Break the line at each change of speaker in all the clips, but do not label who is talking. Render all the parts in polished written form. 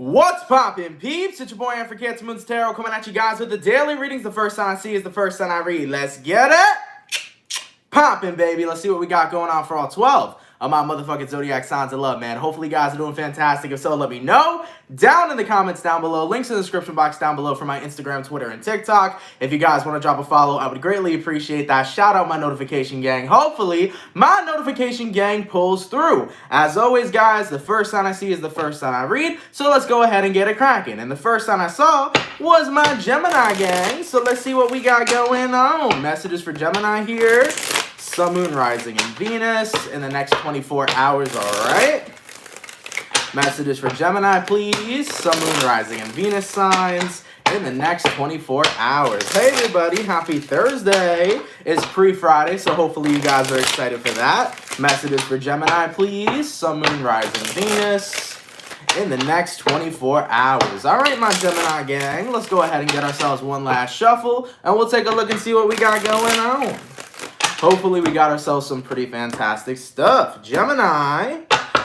What's poppin', peeps? It's your boy for CancerMoonsTarot coming at you guys with the daily readings. The first sign I see is the first sign I read. Let's get it poppin', baby. Let's see what we got going on for all 12 of my motherfucking zodiac signs of love, man. Hopefully you guys are doing fantastic. If so, let me know down in the comments down below. Links in the description box down below for my Instagram, Twitter, and TikTok. If you guys want to drop a follow, I would greatly appreciate that. Shout out my notification gang. Hopefully my notification gang pulls through. As always, guys, the first sign I see is the first sign I read. So let's go ahead and get it cracking. And the first sign I saw was my Gemini gang. So let's see what we got going on. Messages for Gemini here. Sun, Moon, Rising, and Venus in the next 24 hours, all right? Messages for Gemini, please. Sun, Moon, Rising, and Venus signs in the next 24 hours. Hey, everybody. Happy Thursday. It's pre-Friday, so hopefully you guys are excited for that. Messages for Gemini, please. Sun, Moon, Rising, Venus in the next 24 hours. All right, my Gemini gang. Let's go ahead and get ourselves one last shuffle, and we'll take a look and see what we got going on. Hopefully we got ourselves some pretty fantastic stuff. Gemini,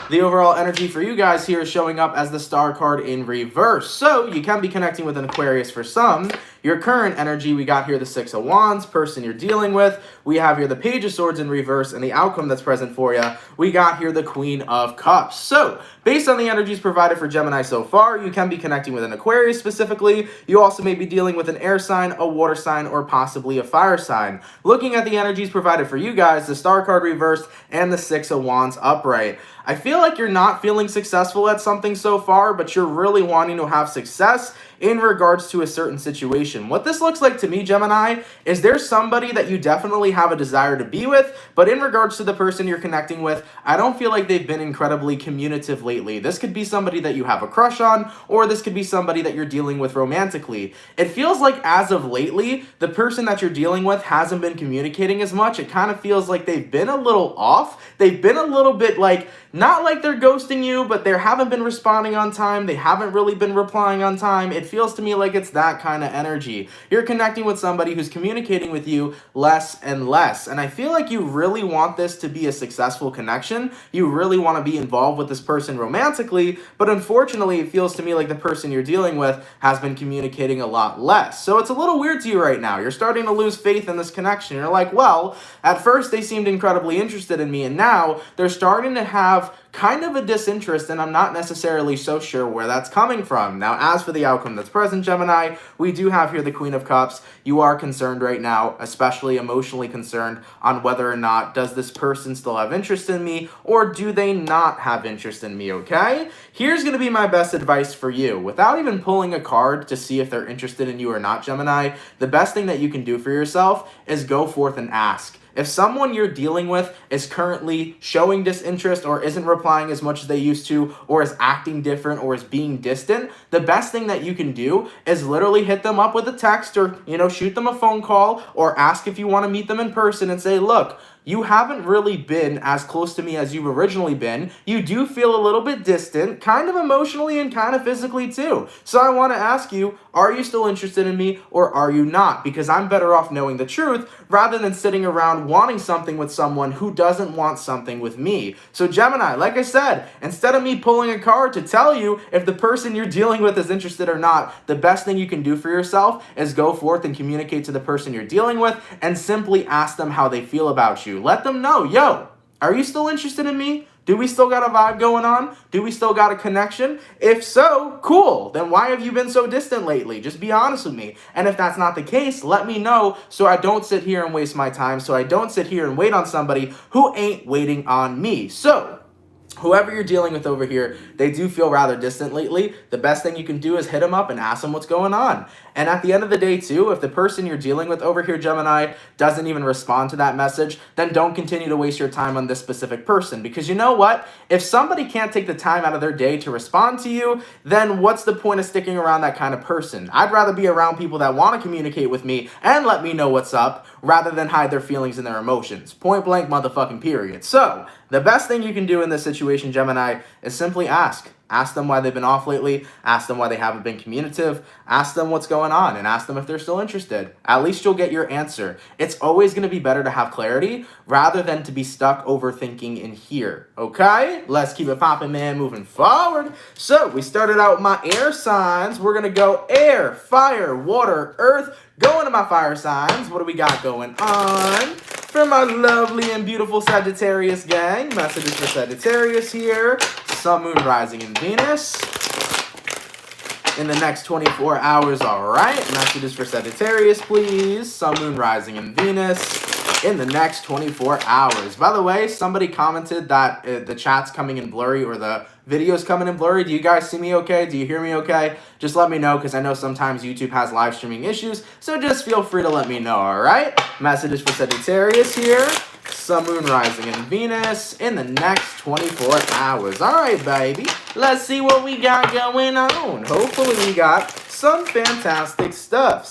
the overall energy for you guys here is showing up as the star card in reverse. So you can be connecting with an Aquarius for some. Your current energy, we got here the Six of Wands, person you're dealing with. We have here the Page of Swords in reverse, and the outcome that's present for you, we got here the Queen of Cups. So based on the energies provided for Gemini so far, you can be connecting with an Aquarius specifically. You also may be dealing with an air sign, a water sign, or possibly a fire sign. Looking at the energies provided for you guys, the star card reversed and the Six of Wands upright. I feel like you're not feeling successful at something so far, but you're really wanting to have success in regards to a certain situation. What this looks like to me, Gemini, is there's somebody that you definitely have a desire to be with, but in regards to the person you're connecting with, I don't feel like they've been incredibly communicative lately. This could be somebody that you have a crush on, or this could be somebody that you're dealing with romantically. It feels like as of lately, the person that you're dealing with hasn't been communicating as much. It kind of feels like they've been a little off. They've been a little bit like, not like they're ghosting you, but they haven't been responding on time. They haven't really been replying on time. It feels to me like it's that kind of energy. You're connecting with somebody who's communicating with you less and less. And I feel like you really want this to be a successful connection. You really want to be involved with this person romantically, but unfortunately, it feels to me like the person you're dealing with has been communicating a lot less. So it's a little weird to you right now. You're starting to lose faith in this connection. You're like, well, at first they seemed incredibly interested in me, and now they're starting to have kind of a disinterest, and I'm not necessarily so sure where that's coming from. Now, as for the outcome that's present, Gemini, we do have here the Queen of Cups. You are concerned right now, especially emotionally concerned, on whether or not does this person still have interest in me, or do they not have interest in me, okay? Here's going to be my best advice for you. Without even pulling a card to see if they're interested in you or not, Gemini, the best thing that you can do for yourself is go forth and ask. If someone you're dealing with is currently showing disinterest or isn't replying as much as they used to, or is acting different, or is being distant, the best thing that you can do is literally hit them up with a text, or, shoot them a phone call, or ask if you want to meet them in person and say, look, you haven't really been as close to me as you've originally been. You do feel a little bit distant, kind of emotionally and kind of physically too. So I want to ask you, are you still interested in me, or are you not? Because I'm better off knowing the truth rather than sitting around wanting something with someone who doesn't want something with me. So Gemini, like I said, instead of me pulling a card to tell you if the person you're dealing with is interested or not, the best thing you can do for yourself is go forth and communicate to the person you're dealing with and simply ask them how they feel about you. Let them know, yo, are you still interested in me? Do we still got a vibe going on? Do we still got a connection? If so, cool. Then why have you been so distant lately? Just be honest with me. And if that's not the case, let me know so I don't sit here and waste my time, so I don't sit here and wait on somebody who ain't waiting on me. So whoever you're dealing with over here, they do feel rather distant lately. The best thing you can do is hit them up and ask them what's going on. And at the end of the day, too, if the person you're dealing with over here, Gemini, doesn't even respond to that message, then don't continue to waste your time on this specific person. Because you know what? If somebody can't take the time out of their day to respond to you, then what's the point of sticking around that kind of person? I'd rather be around people that want to communicate with me and let me know what's up, rather than hide their feelings and their emotions. Point blank motherfucking period. So the best thing you can do in this situation, Gemini, is simply ask. Ask them why they've been off lately. Ask them why they haven't been communicative. Ask them what's going on and ask them if they're still interested. At least you'll get your answer. It's always going to be better to have clarity rather than to be stuck overthinking in here. Okay? Let's keep it popping, man, moving forward. So we started out with my air signs. We're going to go air, fire, water, earth. Going to my fire signs. What do we got going on? For my lovely and beautiful Sagittarius gang, messages for Sagittarius here. Sun, Moon, Rising, and Venus. In the next 24 hours, all right. Messages for Sagittarius, please. Sun, Moon, Rising, and Venus. In the next 24 hours. By the way, somebody commented that the chat's coming in blurry or the video's coming in blurry. Do you guys see me okay? Do you hear me okay? Just let me know because I know sometimes YouTube has live streaming issues. So just feel free to let me know, all right? Messages for Sagittarius here. Sun, Moon, Rising, and Venus in the next 24 hours. All right, baby. Let's see what we got going on. Hopefully we got some fantastic stuff.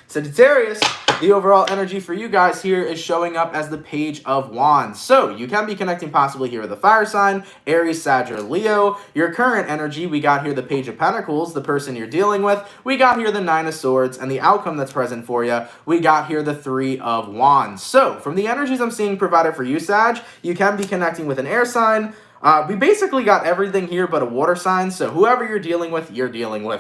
Sagittarius, the overall energy for you guys here is showing up as the Page of Wands. So you can be connecting possibly here with a fire sign, Aries, Sag, or Leo. Your current energy, we got here the Page of Pentacles, the person you're dealing with. We got here the Nine of Swords, and the outcome that's present for you, we got here the Three of Wands. So from the energies I'm seeing provided for you, Sag, you can be connecting with an air sign. We basically got everything here but a water sign, so whoever you're dealing with,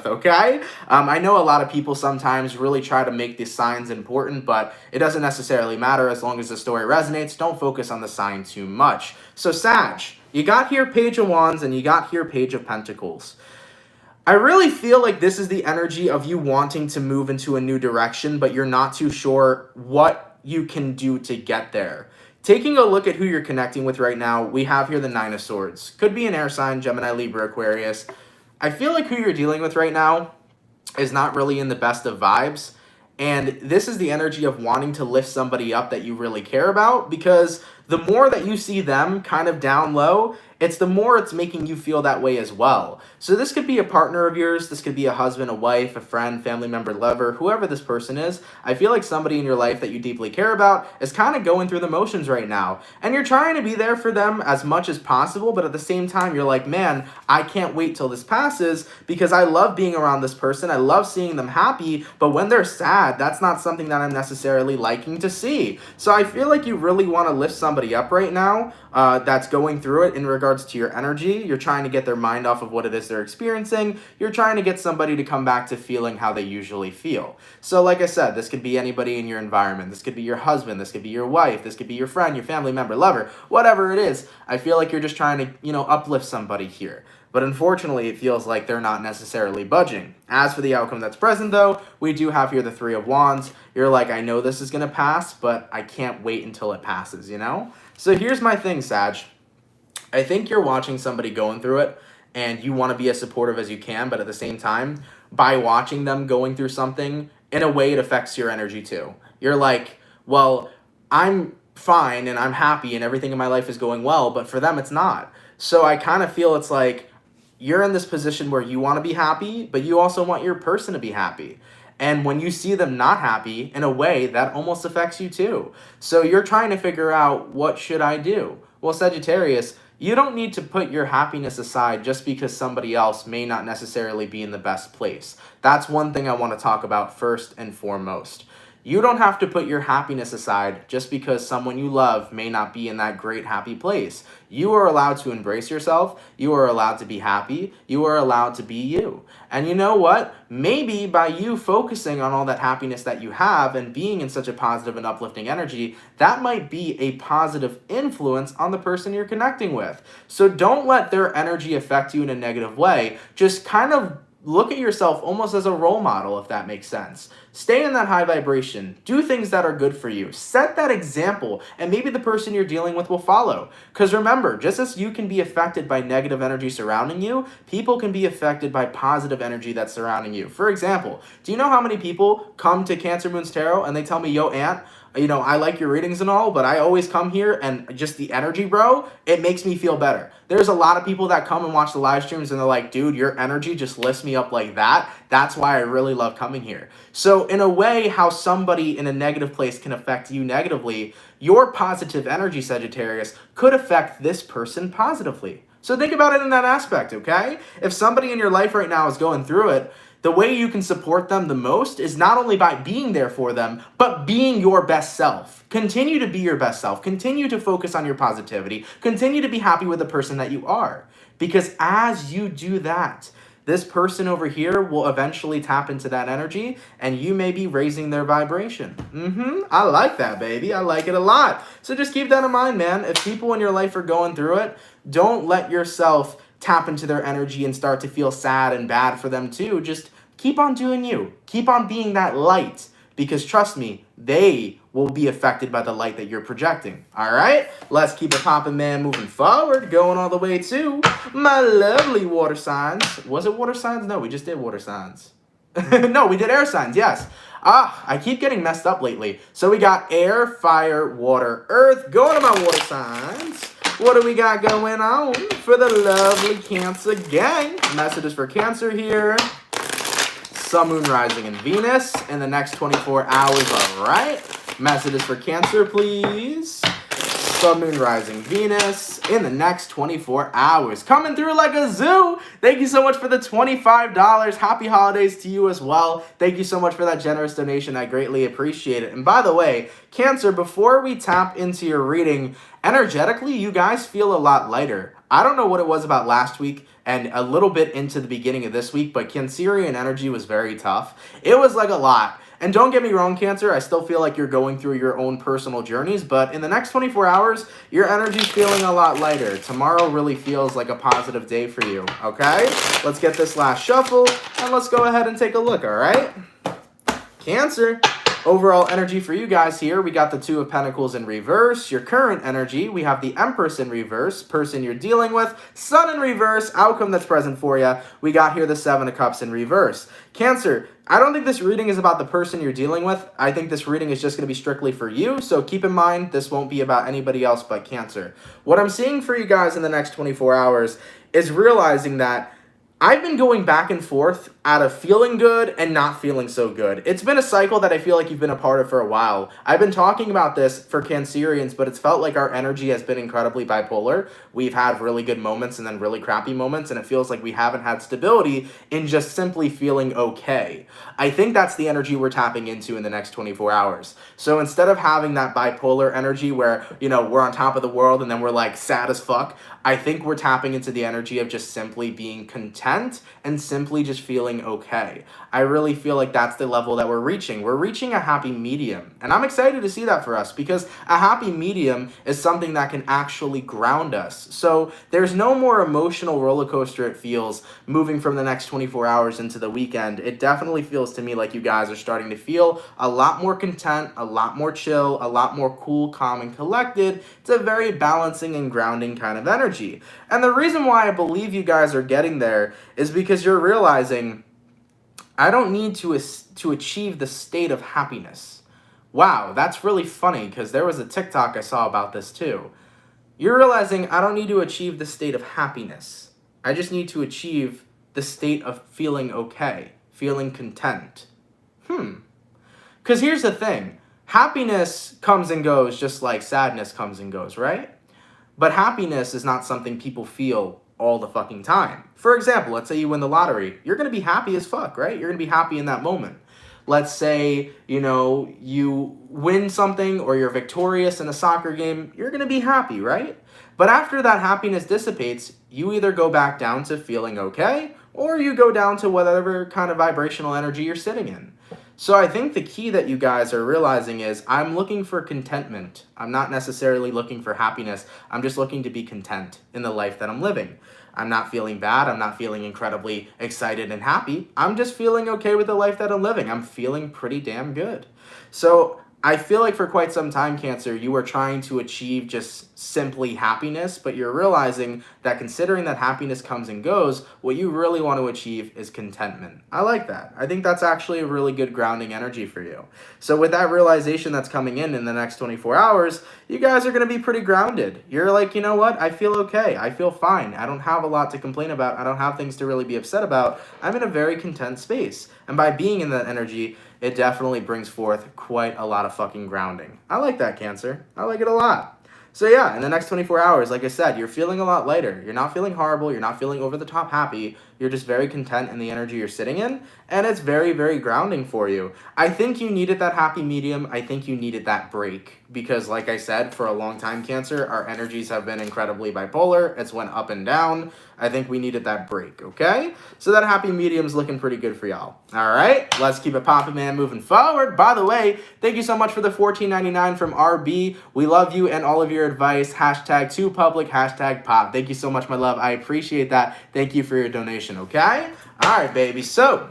okay? I know a lot of people sometimes really try to make these signs important, but it doesn't necessarily matter as long as the story resonates. Don't focus on the sign too much. So Sag, you got here Page of Wands and you got here Page of Pentacles. I really feel like this is the energy of you wanting to move into a new direction, but you're not too sure what you can do to get there. Taking a look at who you're connecting with right now, we have here the Nine of Swords. Could be an air sign, Gemini, Libra, Aquarius. I feel like who you're dealing with right now is not really in the best of vibes. And this is the energy of wanting to lift somebody up that you really care about, because the more that you see them kind of down low, it's the more it's making you feel that way as well. So this could be a partner of yours. This could be a husband, a wife, a friend, family member, lover, whoever this person is. I feel like somebody in your life that you deeply care about is kind of going through the motions right now. And you're trying to be there for them as much as possible, but at the same time, you're like, man, I can't wait till this passes because I love being around this person. I love seeing them happy, but when they're sad, that's not something that I'm necessarily liking to see. So I feel like you really want to lift somebody up right now that's going through it in regards to your energy. You're trying to get their mind off of what it is they're experiencing. You're trying to get somebody to come back to feeling how they usually feel. So like I said, this could be anybody in your environment. This could be your husband. This could be your wife. This could be your friend, your family member, lover, whatever it is. I feel like you're just trying to, uplift somebody here. But unfortunately, it feels like they're not necessarily budging. As for the outcome that's present, though, we do have here the Three of Wands. You're like, I know this is going to pass, but I can't wait until it passes, So here's my thing, Sag. I think you're watching somebody going through it, and you want to be as supportive as you can, but at the same time, by watching them going through something, in a way, it affects your energy too. You're like, well, I'm fine, and I'm happy, and everything in my life is going well, but for them, it's not. So I kind of feel it's like, you're in this position where you want to be happy, but you also want your person to be happy. And when you see them not happy, in a way, that almost affects you too. So you're trying to figure out, what should I do? Well, Sagittarius, you don't need to put your happiness aside just because somebody else may not necessarily be in the best place. That's one thing I want to talk about first and foremost. You don't have to put your happiness aside just because someone you love may not be in that great happy place. You are allowed to embrace yourself. You are allowed to be happy. You are allowed to be you. And you know what? Maybe by you focusing on all that happiness that you have and being in such a positive and uplifting energy, that might be a positive influence on the person you're connecting with. So don't let their energy affect you in a negative way. Just kind of look at yourself almost as a role model, if that makes sense. Stay in that high vibration. Do things that are good for you. Set that example, and maybe the person you're dealing with will follow. Because remember, just as you can be affected by negative energy surrounding you, people can be affected by positive energy that's surrounding you. For example, do you know how many people come to CancerMoonsTarot and they tell me, yo, Aunt, I like your readings and all, but I always come here and just the energy, bro, it makes me feel better. There's a lot of people that come and watch the live streams and they're like, dude, your energy just lifts me up like that. That's why I really love coming here. So in a way, how somebody in a negative place can affect you negatively, your positive energy, Sagittarius, could affect this person positively. So think about it in that aspect, okay? If somebody in your life right now is going through it, the way you can support them the most is not only by being there for them, but being your best self. Continue to be your best self. Continue to focus on your positivity. Continue to be happy with the person that you are. Because as you do that, this person over here will eventually tap into that energy, and you may be raising their vibration. I like that, baby. I like it a lot. So just keep that in mind, man. If people in your life are going through it, don't let yourself tap into their energy and start to feel sad and bad for them too. Just keep on doing you. Keep on being that light, because trust me, they will be affected by the light that you're projecting. All right, let's keep it popping, man. Moving forward, going all the way to my lovely water signs. Was it water signs? No, we just did water signs. No, we did air signs. Yes. I keep getting messed up lately. So we got air, fire, water, earth. Going to my water signs. What do we got going on for the lovely Cancer gang? Messages for Cancer here. Sun, Moon, Rising, and Venus in the next 24 hours, all right? Messages for Cancer, please. Sun, Moon, Rising, Venus in the next 24 hours. Coming through like a zoo. Thank you so much for the $25. Happy holidays to you as well. Thank you so much for that generous donation. I greatly appreciate it. And by the way, Cancer, before we tap into your reading, energetically, you guys feel a lot lighter. I don't know what it was about last week and a little bit into the beginning of this week, but Cancerian energy was very tough. It was like a lot. And don't get me wrong, Cancer, I still feel like you're going through your own personal journeys, but in the next 24 hours, your energy's feeling a lot lighter. Tomorrow really feels like a positive day for you, okay? Let's get this last shuffle, and let's go ahead and take a look, all right? Cancer. Overall energy for you guys here, we got the Two of Pentacles in reverse. Your current energy, we have the Empress in reverse, person you're dealing with, Sun in reverse, outcome that's present for you. We got here the Seven of Cups in reverse. Cancer, I don't think this reading is about the person you're dealing with. I think this reading is just going to be strictly for you, so keep in mind this won't be about anybody else but Cancer. What I'm seeing for you guys in the next 24 hours is realizing that I've been going back and forth out of feeling good and not feeling so good. It's been a cycle that I feel like you've been a part of for a while. I've been talking about this for Cancerians, but it's felt like our energy has been incredibly bipolar. We've had really good moments and then really crappy moments, and it feels like we haven't had stability in just simply feeling okay. I think that's the energy we're tapping into in the next 24 hours. So instead of having that bipolar energy where, you know, we're on top of the world and then we're like sad as fuck, I think we're tapping into the energy of just simply being content and simply just feeling okay. I really feel like that's the level that we're reaching. We're reaching a happy medium. And I'm excited to see that for us because a happy medium is something that can actually ground us. So there's no more emotional roller coaster it feels moving from the next 24 hours into the weekend. It definitely feels to me like you guys are starting to feel a lot more content, a lot more chill, a lot more cool, calm, and collected. It's a very balancing and grounding kind of energy. And the reason why I believe you guys are getting there is because you're realizing I don't need to achieve the state of happiness. Wow, that's really funny because there was a TikTok I saw about this too. You're realizing I don't need to achieve the state of happiness. I just need to achieve the state of feeling okay, feeling content. Because here's the thing. Happiness comes and goes just like sadness comes and goes, right? But happiness is not something people feel all the fucking time. For example, let's say you win the lottery. You're going to be happy as fuck, right? You're going to be happy in that moment. Let's say, you know, you win something or you're victorious in a soccer game. You're going to be happy, right? But after that happiness dissipates, you either go back down to feeling okay or you go down to whatever kind of vibrational energy you're sitting in. So I think the key that you guys are realizing is I'm looking for contentment. I'm not necessarily looking for happiness. I'm just looking to be content in the life that I'm living. I'm not feeling bad. I'm not feeling incredibly excited and happy. I'm just feeling okay with the life that I'm living. I'm feeling pretty damn good. So I feel like for quite some time, Cancer, you were trying to achieve just simply happiness, but you're realizing that considering that happiness comes and goes, what you really want to achieve is contentment. I like that. I think that's actually a really good grounding energy for you. So with that realization that's coming in the next 24 hours, you guys are going to be pretty grounded. You're like, you know what? I feel okay. I feel fine. I don't have a lot to complain about. I don't have things to really be upset about. I'm in a very content space. And by being in that energy, it definitely brings forth quite a lot of fucking grounding. I like that, Cancer. I like it a lot. So yeah, in the next 24 hours, like I said, you're feeling a lot lighter. You're not feeling horrible. You're not feeling over the top happy. You're just very content in the energy you're sitting in, and it's very, very grounding for you. I think you needed that happy medium. I think you needed that break because, like I said, for a long time, Cancer, our energies have been incredibly bipolar. It's went up and down. I think we needed that break, okay? So that happy medium's looking pretty good for y'all. All right, let's keep it popping, man, moving forward. By the way, thank you so much for the $14.99 from RB. We love you and all of your advice. Hashtag too public, hashtag pop. Thank you so much, my love. I appreciate that. Thank you for your donation, okay? All right, baby. So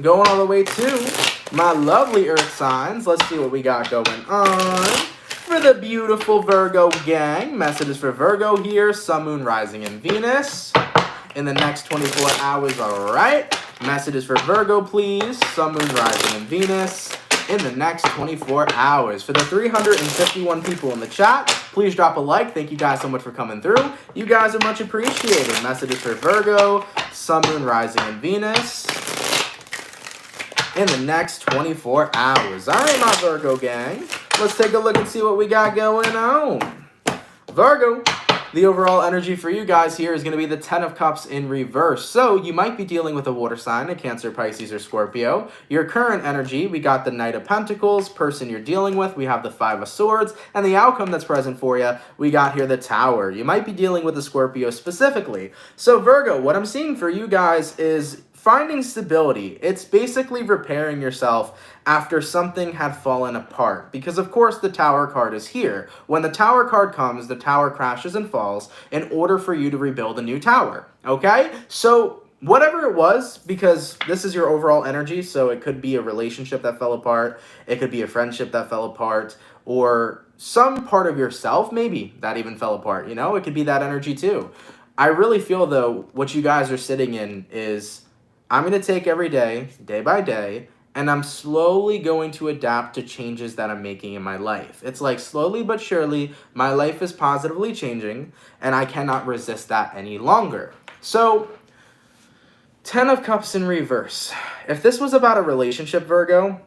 going all the way to my lovely earth signs. Let's see what we got going on. For the beautiful Virgo gang, messages for Virgo here, Sun, Moon, Rising, and Venus in the next 24 hours, all right? Messages for Virgo, please, Sun, Moon, Rising, and Venus in the next 24 hours. For the 351 people in the chat, please drop a like. Thank you guys so much for coming through. You guys are much appreciated. Messages for Virgo, Sun, Moon, Rising, and Venus in the next 24 hours. All right, my Virgo gang. Let's take a look and see what we got going on. Virgo, the overall energy for you guys here is going to be the 10 of Cups in reverse. So you might be dealing with a water sign, a Cancer, Pisces, or Scorpio. Your current energy, we got the Knight of Pentacles, person you're dealing with, we have the 5 of Swords, and the outcome that's present for you, we got here the Tower. You might be dealing with a Scorpio specifically. So Virgo, what I'm seeing for you guys is finding stability. It's basically repairing yourself after something had fallen apart. Because of course the Tower card is here. When the Tower card comes, the Tower crashes and falls in order for you to rebuild a new tower. Okay? So whatever it was, because this is your overall energy, so it could be a relationship that fell apart, it could be a friendship that fell apart, or some part of yourself maybe that even fell apart, you know? It could be that energy too. I really feel though, what you guys are sitting in is, I'm going to take every day, day by day, and I'm slowly going to adapt to changes that I'm making in my life. It's like slowly but surely, my life is positively changing, and I cannot resist that any longer. So, 10 of Cups in reverse. If this was about a relationship, Virgo,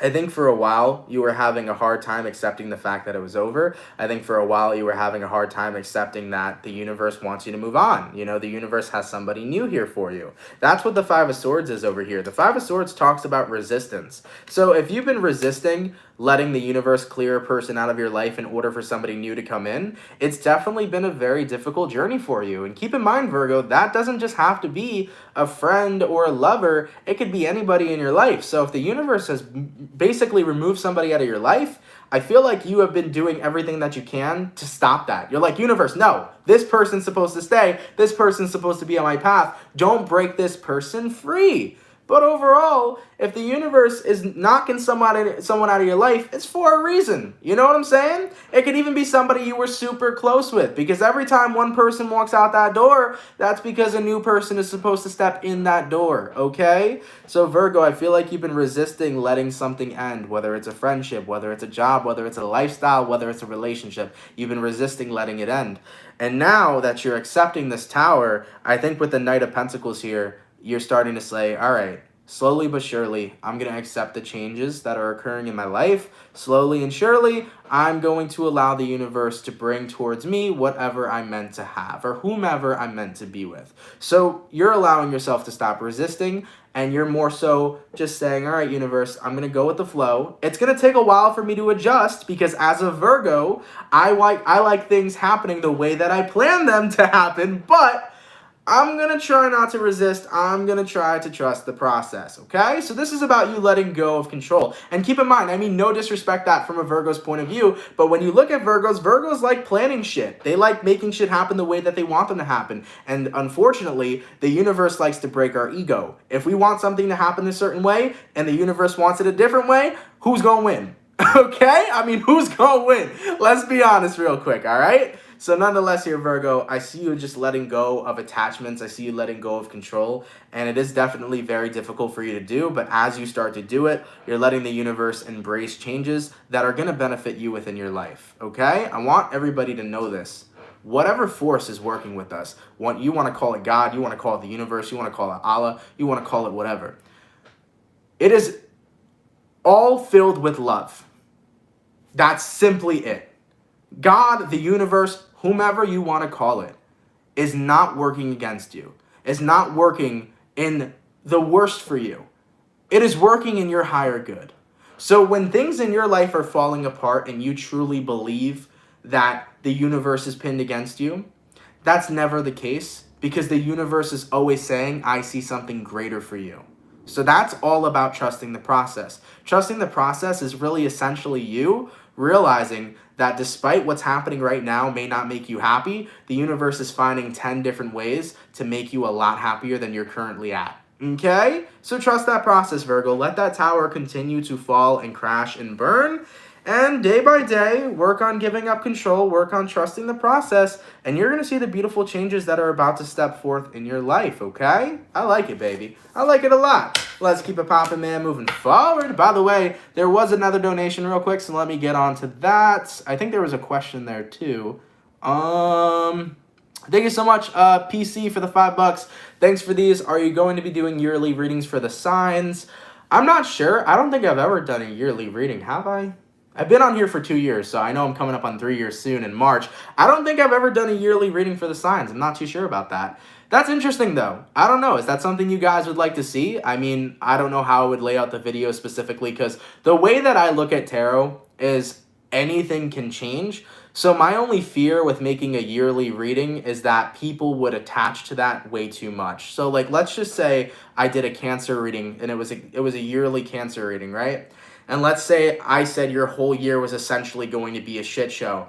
I think for a while you were having a hard time accepting the fact that it was over. I think for a while you were having a hard time accepting that the universe wants you to move on. You know, the universe has somebody new here for you. That's what the 5 of Swords is over here. The 5 of Swords talks about resistance. So if you've been resisting letting the universe clear a person out of your life in order for somebody new to come in, it's definitely been a very difficult journey for you. And keep in mind, Virgo, that doesn't just have to be a friend or a lover. It could be anybody in your life. So if the universe has basically removed somebody out of your life, I feel like you have been doing everything that you can to stop that. You're like, universe, no, this person's supposed to stay. This person's supposed to be on my path. Don't break this person free. But overall, if the universe is knocking someone out of your life, it's for a reason. You know what I'm saying? It could even be somebody you were super close with, because every time one person walks out that door, that's because a new person is supposed to step in that door, okay? So Virgo, I feel like you've been resisting letting something end, whether it's a friendship, whether it's a job, whether it's a lifestyle, whether it's a relationship. You've been resisting letting it end. And now that you're accepting this Tower, I think with the Knight of Pentacles here, you're starting to say, all right, slowly but surely, I'm going to accept the changes that are occurring in my life. Slowly and surely, I'm going to allow the universe to bring towards me whatever I'm meant to have or whomever I'm meant to be with. So you're allowing yourself to stop resisting, and you're more so just saying, all right, universe, I'm going to go with the flow. It's going to take a while for me to adjust because as a Virgo, I like things happening the way that I plan them to happen, but I'm going to try not to resist. I'm going to try to trust the process, okay? So this is about you letting go of control. And keep in mind, I mean, no disrespect that from a Virgo's point of view, but when you look at Virgos like planning shit. They like making shit happen the way that they want them to happen. And unfortunately, the universe likes to break our ego. If we want something to happen a certain way and the universe wants it a different way, who's going to win? Okay? I mean, who's going to win? Let's be honest real quick, all right? So nonetheless here, Virgo, I see you just letting go of attachments. I see you letting go of control. And it is definitely very difficult for you to do. But as you start to do it, you're letting the universe embrace changes that are going to benefit you within your life. Okay? I want everybody to know this. Whatever force is working with us, you want to call it God, you want to call it the universe, you want to call it Allah, you want to call it whatever. It is all filled with love. That's simply it. God, the universe, whomever you want to call it, is not working against you, is not working in the worst for you. It is working in your higher good. So when things in your life are falling apart and you truly believe that the universe is pinned against you, that's never the case, because the universe is always saying, I see something greater for you. So that's all about trusting the process. Trusting the process is really essentially you realizing that despite what's happening right now may not make you happy, the universe is finding 10 different ways to make you a lot happier than you're currently at. Okay? So trust that process, Virgo. Let that tower continue to fall and crash and burn. And day by day, work on giving up control, work on trusting the process, and you're going to see the beautiful changes that are about to step forth in your life, okay? I like it, baby. I like it a lot. Let's keep it poppin', man, moving forward. By the way, there was another donation real quick, so let me get on to that. I think there was a question there, too. Thank you so much, PC, for the $5. Thanks for these. Are you going to be doing yearly readings for the signs? I'm not sure. I don't think I've ever done a yearly reading, have I? I've been on here for 2 years, so I know I'm coming up on 3 years soon in March. I don't think I've ever done a yearly reading for the signs. I'm not too sure about that. That's interesting, though. I don't know. Is that something you guys would like to see? I mean, I don't know how I would lay out the video specifically, because the way that I look at tarot is anything can change. So my only fear with making a yearly reading is that people would attach to that way too much. So, like, let's just say I did a Cancer reading, and it was a yearly Cancer reading, right? And let's say I said your whole year was essentially going to be a shit show.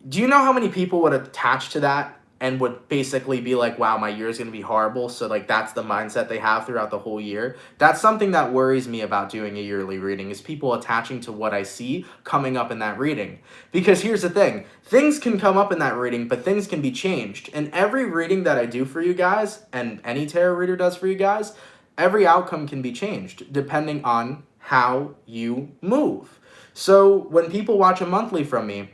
Do you know how many people would attach to that and would basically be like, wow, my year is going to be horrible? So, like, that's the mindset they have throughout the whole year. That's something that worries me about doing a yearly reading, is people attaching to what I see coming up in that reading. Because here's the thing. Things can come up in that reading, but things can be changed. And every reading that I do for you guys, and any tarot reader does for you guys, every outcome can be changed depending on how you move. So when people watch a monthly from me,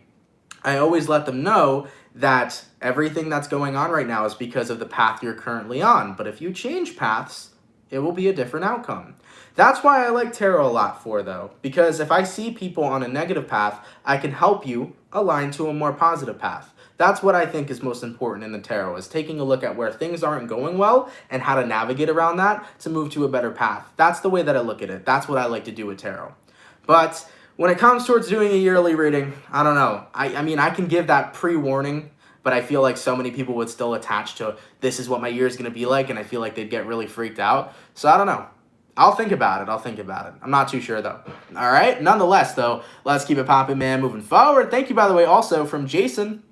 I always let them know that everything that's going on right now is because of the path you're currently on. But if you change paths, it will be a different outcome. That's why I like tarot a lot though, because if I see people on a negative path, I can help you align to a more positive path. That's what I think is most important in the tarot, is taking a look at where things aren't going well and how to navigate around that to move to a better path. That's the way that I look at it. That's what I like to do with tarot. But when it comes towards doing a yearly reading, I don't know. I mean, I can give that pre-warning, but I feel like so many people would still attach to, this is what my year is going to be like, and I feel like they'd get really freaked out. So I don't know. I'll think about it. I'm not too sure, though. All right? Nonetheless, though, let's keep it popping, man, moving forward. Thank you, by the way, also from Jason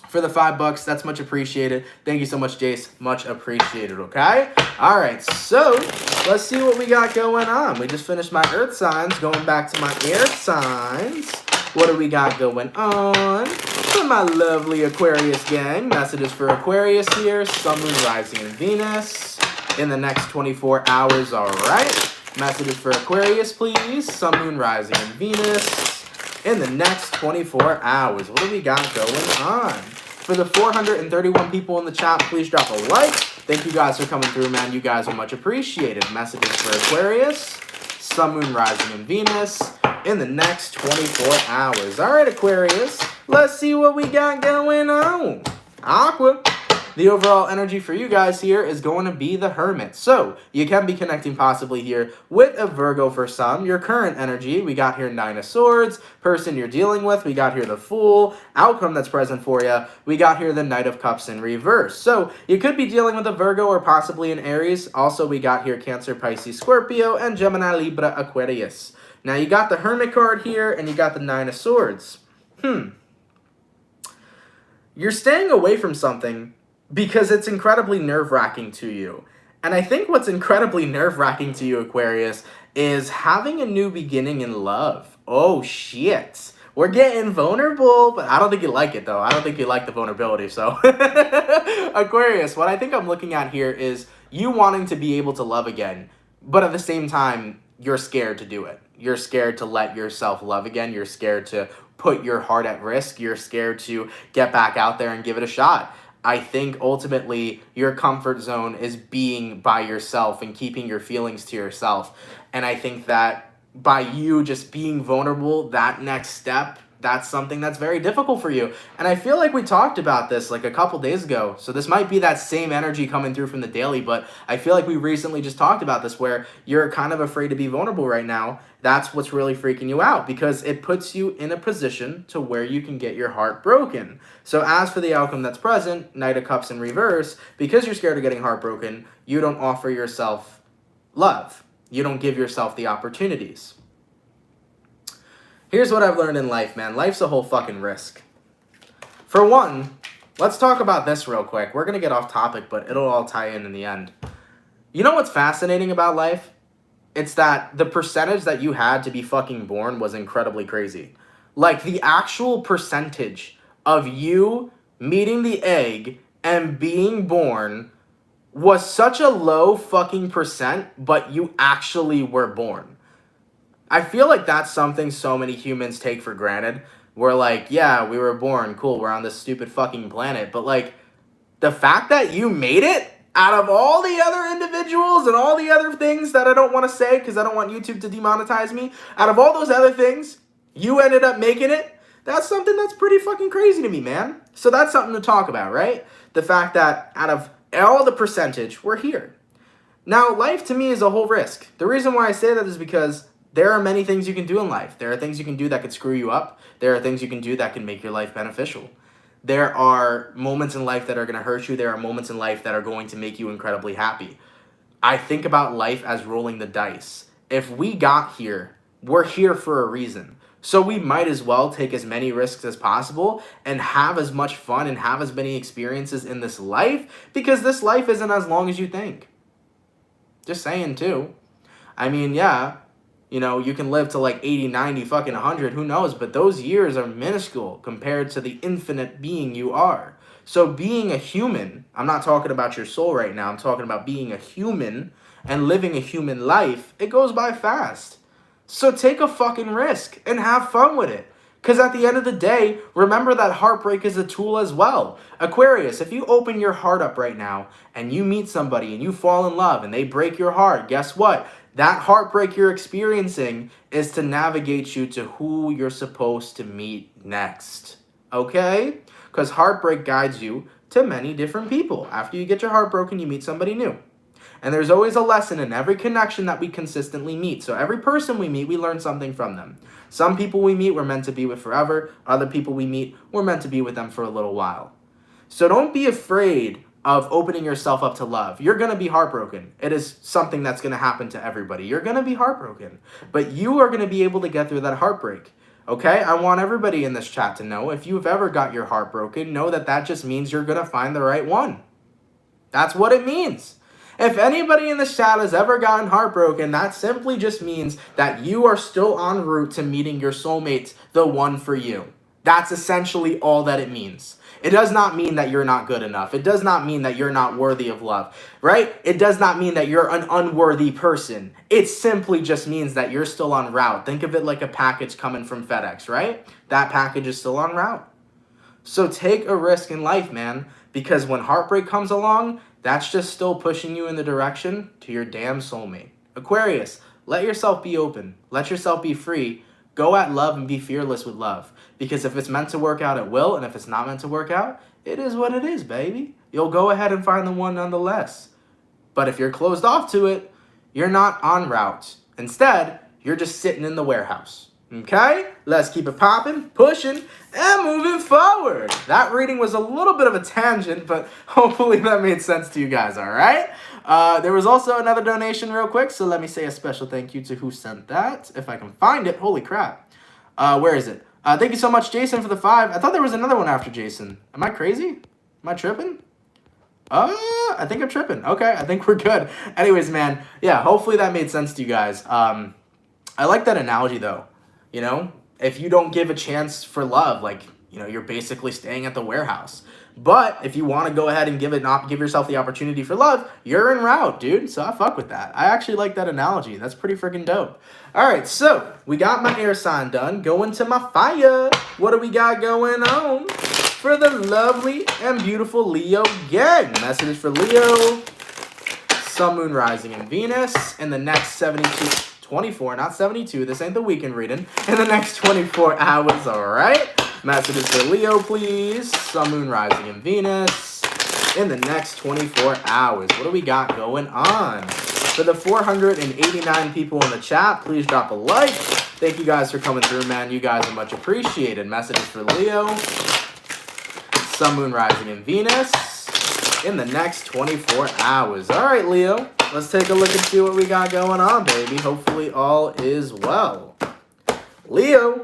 for the $5. That's much appreciated. Thank you so much, Jace. Much appreciated, okay? All right, so let's see what we got going on. We just finished my earth signs, going back to my air signs. What do we got going on for my lovely Aquarius gang? Messages for Aquarius here. Sun, Moon, Rising, and Venus in the next 24 hours, all right? Messages for Aquarius, please. Sun, Moon, Rising, and Venus in the next 24 hours. What do we got going on? For the 431 people in the chat, please drop a like. Thank you guys for coming through, man. You guys are much appreciated. Messages for Aquarius, Sun, Moon, Rising, and Venus in the next 24 hours. All right, Aquarius, let's see what we got going on. Aqua. The overall energy for you guys here is going to be the Hermit. So you can be connecting possibly here with a Virgo for some. Your current energy, we got here Nine of Swords. Person you're dealing with, we got here the Fool. Outcome that's present for you, we got here the Knight of Cups in reverse. So you could be dealing with a Virgo or possibly an Aries. Also, we got here Cancer, Pisces, Scorpio, and Gemini, Libra, Aquarius. Now you got the Hermit card here, and you got the Nine of Swords. You're staying away from something because it's incredibly nerve-wracking to you. And I think what's incredibly nerve-wracking to you, Aquarius, is having a new beginning in love. Oh, shit. We're getting vulnerable, but I don't think you like it, though. I don't think you like the vulnerability, so. Aquarius, what I think I'm looking at here is you wanting to be able to love again, but at the same time, you're scared to do it. You're scared to let yourself love again. You're scared to put your heart at risk. You're scared to get back out there and give it a shot. I think ultimately your comfort zone is being by yourself and keeping your feelings to yourself. And I think that by you just being vulnerable, that next step that's something that's very difficult for you. And I feel like we talked about this like a couple days ago. So this might be that same energy coming through from the daily, but I feel like we recently just talked about this where you're kind of afraid to be vulnerable right now. That's what's really freaking you out because it puts you in a position to where you can get your heart broken. So as for the outcome that's present, Knight of Cups in reverse, because you're scared of getting heartbroken, you don't offer yourself love. You don't give yourself the opportunities. Here's what I've learned in life, man. Life's a whole fucking risk. For one, let's talk about this real quick. We're going to get off topic, but it'll all tie in the end. You know what's fascinating about life? It's that the percentage that you had to be fucking born was incredibly crazy. Like, the actual percentage of you meeting the egg and being born was such a low fucking percent, but you actually were born. I feel like that's something so many humans take for granted. We're like, yeah, we were born, cool, we're on this stupid fucking planet. But like, the fact that you made it out of all the other individuals and all the other things that I don't want to say because I don't want YouTube to demonetize me, out of all those other things, you ended up making it. That's something that's pretty fucking crazy to me, man. So that's something to talk about, right? The fact that out of all the percentage, we're here. Now, life to me is a whole risk. The reason why I say that is because there are many things you can do in life. There are things you can do that could screw you up. There are things you can do that can make your life beneficial. There are moments in life that are going to hurt you. There are moments in life that are going to make you incredibly happy. I think about life as rolling the dice. If we got here, we're here for a reason. So we might as well take as many risks as possible and have as much fun and have as many experiences in this life because this life isn't as long as you think. Just saying too. I mean, yeah. You know, you can live to like 80, 90, fucking 100, who knows? But those years are minuscule compared to the infinite being you are. So being a human, I'm not talking about your soul right now. I'm talking about being a human and living a human life. It goes by fast. So take a fucking risk and have fun with it. Because at the end of the day, remember that heartbreak is a tool as well. Aquarius, if you open your heart up right now and you meet somebody and you fall in love and they break your heart, guess what? That heartbreak you're experiencing is to navigate you to who you're supposed to meet next. Okay? Because heartbreak guides you to many different people. After you get your heart broken, you meet somebody new. And there's always a lesson in every connection that we consistently meet. So every person we meet, we learn something from them. Some people we meet, we're meant to be with forever. Other people we meet, we're meant to be with them for a little while. So don't be afraid of opening yourself up to love. You're going to be heartbroken. It is something that's going to happen to everybody. You're going to be heartbroken. But you are going to be able to get through that heartbreak. Okay? I want everybody in this chat to know if you've ever got your heart broken, know that that just means you're going to find the right one. That's what it means. If anybody in the chat has ever gotten heartbroken, that simply just means that you are still en route to meeting your soulmate, the one for you. That's essentially all that it means. It does not mean that you're not good enough. It does not mean that you're not worthy of love, right? It does not mean that you're an unworthy person. It simply just means that you're still en route. Think of it like a package coming from FedEx, right? That package is still en route. So take a risk in life, man, because when heartbreak comes along, that's just still pushing you in the direction to your damn soulmate. Aquarius, let yourself be open. Let yourself be free. Go at love and be fearless with love. Because if it's meant to work out, it will. And if it's not meant to work out, it is what it is, baby. You'll go ahead and find the one nonetheless. But if you're closed off to it, you're not en route. Instead, you're just sitting in the warehouse. Okay? Let's keep it popping, pushing, and moving forward. That reading was a little bit of a tangent, but hopefully that made sense to you guys, all right? There was also another donation real quick, so let me say a special thank you to who sent that. If I can find it. Holy crap. Where is it? Thank you so much, Jason, for the 5. I thought there was another one after Jason. Am I crazy? Am I tripping? I think I'm tripping. Okay, I think we're good. Anyways, man, yeah, hopefully that made sense to you guys. I like that analogy, though. You know, if you don't give a chance for love, like, you know, you're basically staying at the warehouse. But if you want to go ahead and give yourself the opportunity for love, you're en route, dude. So I fuck with that. I actually like that analogy. That's pretty freaking dope. All right, so we got my air sign done. Going to my fire. What do we got going on for the lovely and beautiful Leo gang? Message for Leo. Sun, Moon, Rising, and Venus in the next 72 24, not 72. This ain't the weekend reading. In the next 24 hours, all right? Messages for Leo, please. Sun, Moon, Rising, and Venus. In the next 24 hours, what do we got going on? For the 489 people in the chat, please drop a like. Thank you guys for coming through, man. You guys are much appreciated. Messages for Leo. Sun, Moon, Rising, and Venus. In the next 24 hours. All right, Leo. Let's take a look and see what we got going on, baby. Hopefully all is well. Leo,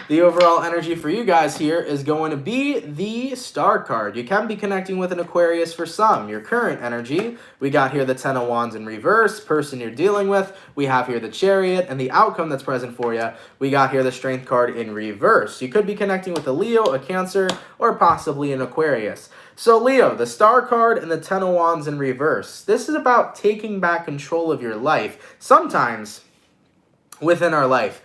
the overall energy for you guys here is going to be the Star card. You can be connecting with an Aquarius for some. Your current energy, we got here the Ten of Wands in reverse, person you're dealing with. We have here the Chariot, and the outcome that's present for you, we got here the Strength card in reverse. You could be connecting with a Leo, a Cancer, or possibly an Aquarius. So Leo, the Star card and the Ten of Wands in reverse. This is about taking back control of your life. Sometimes within our life,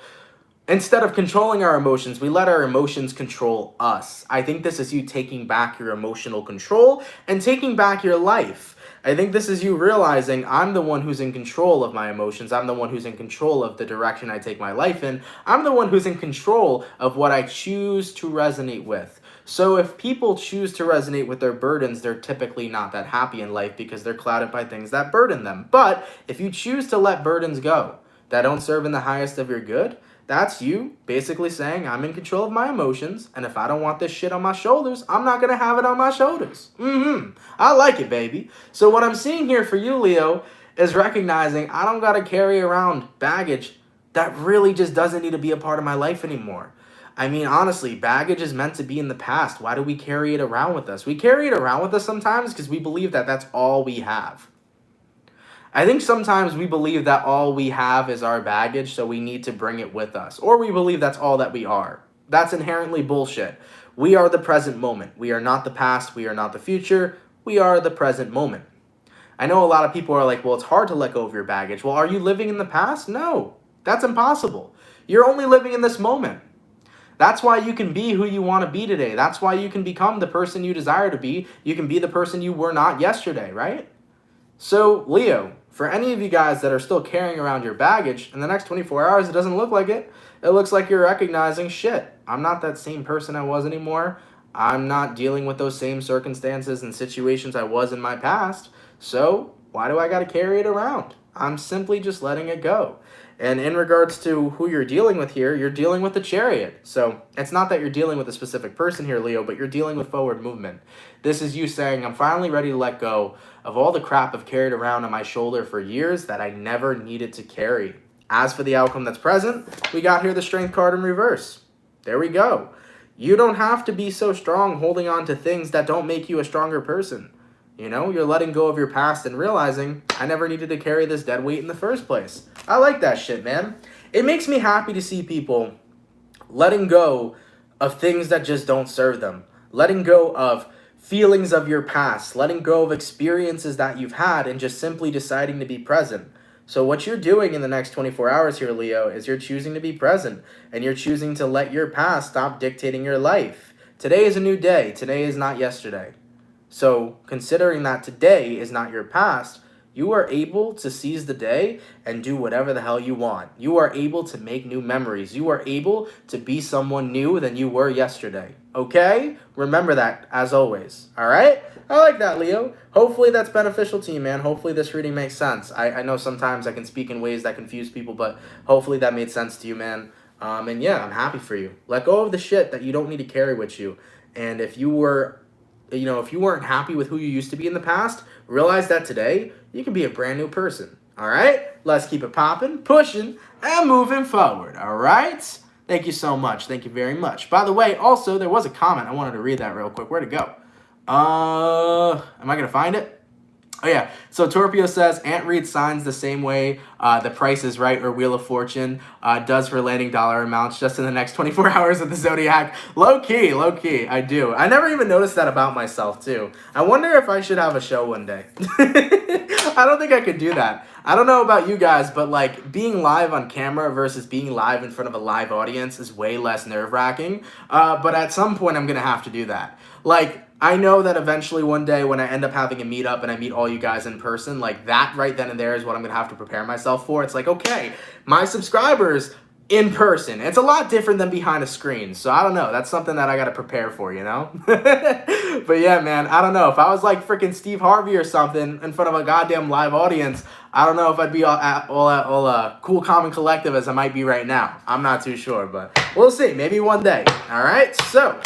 instead of controlling our emotions, we let our emotions control us. I think this is you taking back your emotional control and taking back your life. I think this is you realizing I'm the one who's in control of my emotions. I'm the one who's in control of the direction I take my life in. I'm the one who's in control of what I choose to resonate with. So if people choose to resonate with their burdens, they're typically not that happy in life because they're clouded by things that burden them. But if you choose to let burdens go that don't serve in the highest of your good, that's you basically saying, I'm in control of my emotions, and if I don't want this shit on my shoulders, I'm not going to have it on my shoulders. I like it, baby. So what I'm seeing here for you, Leo, is recognizing I don't got to carry around baggage that really just doesn't need to be a part of my life anymore. I mean, honestly, baggage is meant to be in the past. Why do we carry it around with us? We carry it around with us sometimes because we believe that that's all we have. I think sometimes we believe that all we have is our baggage, so we need to bring it with us. Or we believe that's all that we are. That's inherently bullshit. We are the present moment. We are not the past. We are not the future. We are the present moment. I know a lot of people are like, well, it's hard to let go of your baggage. Well, are you living in the past? No, that's impossible. You're only living in this moment. That's why you can be who you want to be today. That's why you can become the person you desire to be. You can be the person you were not yesterday, right? So, Leo, for any of you guys that are still carrying around your baggage, in the next 24 hours, it doesn't look like it. It looks like you're recognizing, shit, I'm not that same person I was anymore. I'm not dealing with those same circumstances and situations I was in my past. So, why do I got to carry it around? I'm simply just letting it go. And in regards to who you're dealing with here, you're dealing with the Chariot. So it's not that you're dealing with a specific person here, Leo, but you're dealing with forward movement. This is you saying, I'm finally ready to let go of all the crap I've carried around on my shoulder for years that I never needed to carry. As for the outcome that's present, we got here the Strength card in reverse. There we go. You don't have to be so strong holding on to things that don't make you a stronger person. You know, you're letting go of your past and realizing, I never needed to carry this dead weight in the first place. I like that shit, man. It makes me happy to see people letting go of things that just don't serve them. Letting go of feelings of your past. Letting go of experiences that you've had and just simply deciding to be present. So what you're doing in the next 24 hours here, Leo, is you're choosing to be present. And you're choosing to let your past stop dictating your life. Today is a new day. Today is not yesterday. So, considering that today is not your past, you are able to seize the day and do whatever the hell you want. You are able to make new memories. You are able to be someone new than you were yesterday. Okay? Remember that, as always. Alright? I like that, Leo. Hopefully that's beneficial to you, man. Hopefully this reading makes sense. I know sometimes I can speak in ways that confuse people, but hopefully that made sense to you, man. And yeah, I'm happy for you. Let go of the shit that you don't need to carry with you. And if you weren't happy with who you used to be in the past, realize that today you can be a brand new person. All right? Let's keep it popping, pushing, and moving forward. All right? Thank you so much. Thank you very much. By the way, also, there was a comment. I wanted to read that real quick. Where'd it go? Am I going to find it? Oh, yeah. So Torpio says, Aunt Reed signs the same way The Price is Right or Wheel of Fortune does for landing dollar amounts just in the next 24 hours of the Zodiac. Low-key, I do. I never even noticed that about myself, too. I wonder if I should have a show one day. I don't think I could do that. I don't know about you guys, but, like, being live on camera versus being live in front of a live audience is way less nerve-wracking. But at some point, I'm going to have to do that. Like, I know that eventually one day when I end up having a meetup and I meet all you guys in person, like that right then and there is what I'm going to have to prepare myself for. It's like, okay, my subscribers in person. It's a lot different than behind a screen. So I don't know. That's something that I got to prepare for, you know? But yeah, man, I don't know. If I was like freaking Steve Harvey or something in front of a goddamn live audience, I don't know if I'd be all cool, calm, and collective as I might be right now. I'm not too sure, but we'll see. Maybe one day. All right, so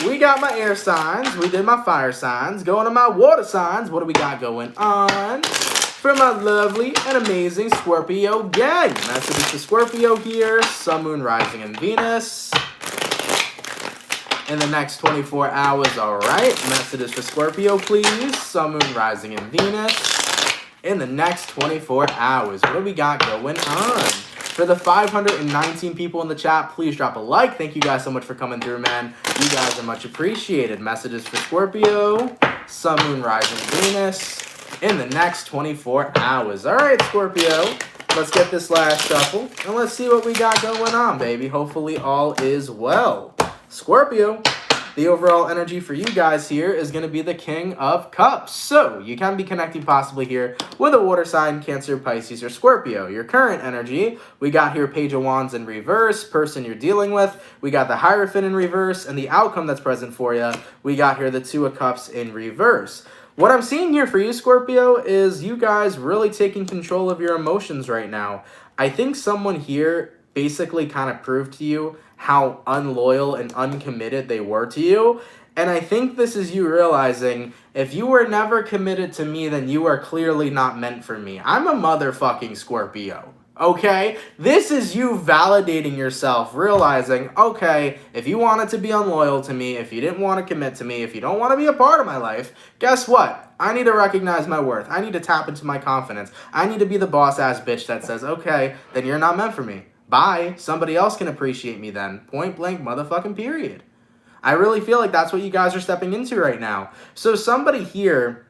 we got my air signs. We did my fire signs. Going to my water signs. What do we got going on? For my lovely and amazing Scorpio gang. Messages for Scorpio here. Sun, Moon, Rising, and Venus. In the next 24 hours, all right. Messages for Scorpio, please. Sun, Moon, Rising, and Venus. In the next 24 hours, what do we got going on? For the 519 people in the chat, please drop a like. Thank you guys so much for coming through, man. You guys are much appreciated. Messages for Scorpio, Sun, Moon, Rising, Venus. In the next 24 hours. All right, Scorpio, let's get this last shuffle, and let's see what we got going on, baby. Hopefully all is well. Scorpio, the overall energy for you guys here is going to be the King of Cups. So you can be connecting possibly here with a water sign, Cancer, Pisces, or Scorpio. Your current energy, we got here Page of Wands in reverse, person you're dealing with. We got the Hierophant in reverse, and the outcome that's present for you, we got here the Two of Cups in reverse. What I'm seeing here for you, Scorpio, is you guys really taking control of your emotions right now. I think someone here basically kind of proved to you how unloyal and uncommitted they were to you. And I think this is you realizing, if you were never committed to me, then you are clearly not meant for me. I'm a motherfucking Scorpio. Okay, this is you validating yourself, realizing, okay, if you wanted to be unloyal to me, if you didn't want to commit to me, if you don't want to be a part of my life, guess what? I need to recognize my worth. I need to tap into my confidence. I need to be the boss-ass bitch that says, okay, then you're not meant for me. Bye. Somebody else can appreciate me then. Point blank motherfucking period. I really feel like that's what you guys are stepping into right now. So somebody here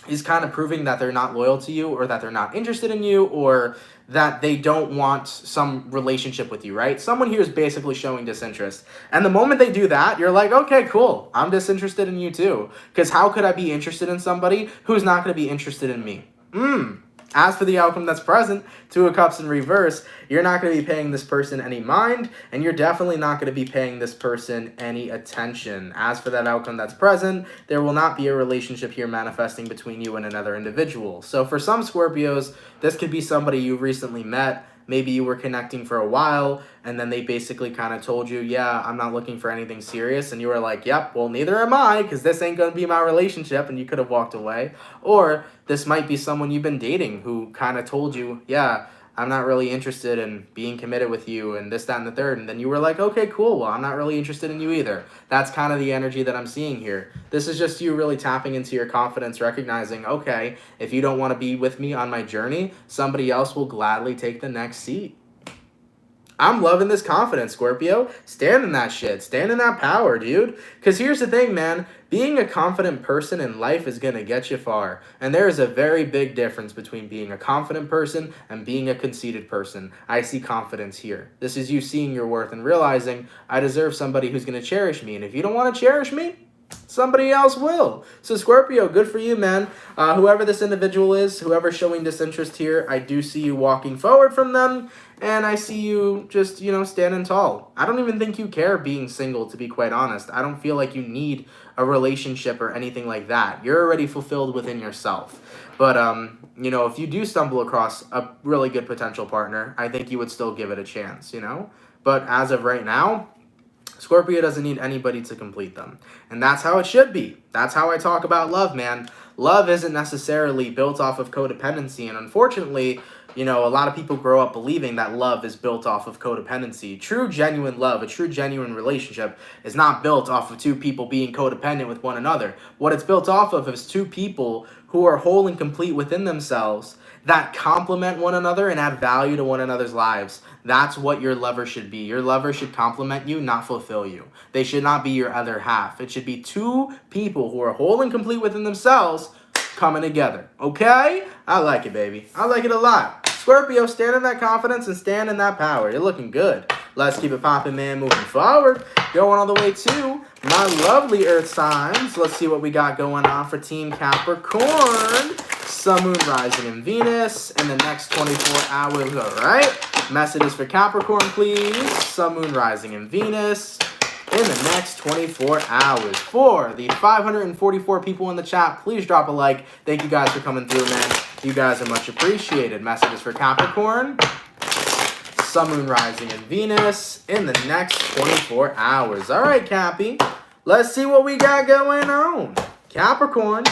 is kind of proving that they're not loyal to you, or that they're not interested in you, or that they don't want some relationship with you, right? Someone here is basically showing disinterest. And the moment they do that, you're like, okay, cool. I'm disinterested in you too. Because how could I be interested in somebody who's not going to be interested in me? As for the outcome that's present, Two of Cups in reverse, you're not going to be paying this person any mind, and you're definitely not going to be paying this person any attention. As for that outcome that's present, there will not be a relationship here manifesting between you and another individual. So for some Scorpios, this could be somebody you recently met. Maybe you were connecting for a while, and then they basically kind of told you, yeah, I'm not looking for anything serious. And you were like, yep, well, neither am I, because this ain't going to be my relationship, and you could have walked away. Or this might be someone you've been dating who kind of told you, yeah, I'm not really interested in being committed with you, and this, that, and the third. And then you were like, okay, cool, well, I'm not really interested in you either. That's kind of the energy that I'm seeing here. This is just you really tapping into your confidence, recognizing, okay, if you don't want to be with me on my journey, somebody else will gladly take the next seat. I'm loving this confidence, Scorpio. Stand in that shit. Stand in that power, dude. Because here's the thing, man. Being a confident person in life is going to get you far. And there is a very big difference between being a confident person and being a conceited person. I see confidence here. This is you seeing your worth and realizing, I deserve somebody who's going to cherish me. And if you don't want to cherish me, somebody else will. So Scorpio, good for you, man. Whoever this individual is, whoever's showing disinterest here, I do see you walking forward from them. And I see you just, standing tall. I don't even think you care being single, to be quite honest. I don't feel like you need a relationship or anything like that. You're already fulfilled within yourself. But, if you do stumble across a really good potential partner, I think you would still give it a chance, But as of right now, Scorpio doesn't need anybody to complete them. And that's how it should be. That's how I talk about love, man. Love isn't necessarily built off of codependency. And unfortunately, a lot of people grow up believing that love is built off of codependency. True, genuine love, a true, genuine relationship is not built off of two people being codependent with one another. What it's built off of is two people who are whole and complete within themselves, that complement one another and add value to one another's lives. That's what your lover should be. Your lover should complement you, not fulfill you. They should not be your other half. It should be two people who are whole and complete within themselves coming together. Okay? I like it, baby. I like it a lot. Scorpio, stand in that confidence and stand in that power. You're looking good. Let's keep it popping, man, moving forward. Going all the way to My lovely earth signs, let's see what we got going on for Team Capricorn. Sun, Moon, Rising, and Venus in the next 24 hours, all right? Messages for Capricorn, please. Sun, Moon, Rising, and Venus in the next 24 hours. For the 544 people in the chat, please drop a like. Thank you guys for coming through, man. You guys are much appreciated. Messages for Capricorn. Sun, Moon, Rising, and Venus in the next 24 hours. All right, Cappy. Let's see what we got going on. Capricorn,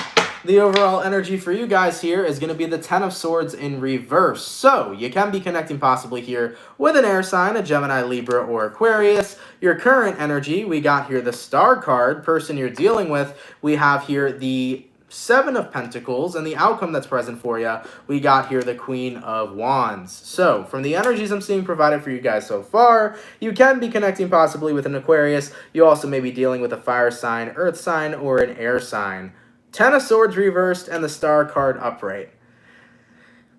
the overall energy for you guys here is going to be the Ten of Swords in reverse. So you can be connecting possibly here with an air sign, a Gemini, Libra, or Aquarius. Your current energy, we got here the Star card, person you're dealing with. We have here the Seven of Pentacles, and the outcome that's present for you, we got here the Queen of Wands. So, from the energies I'm seeing provided for you guys so far, you can be connecting possibly with an Aquarius. You also may be dealing with a fire sign, earth sign, or an air sign. Ten of Swords reversed and the Star card upright.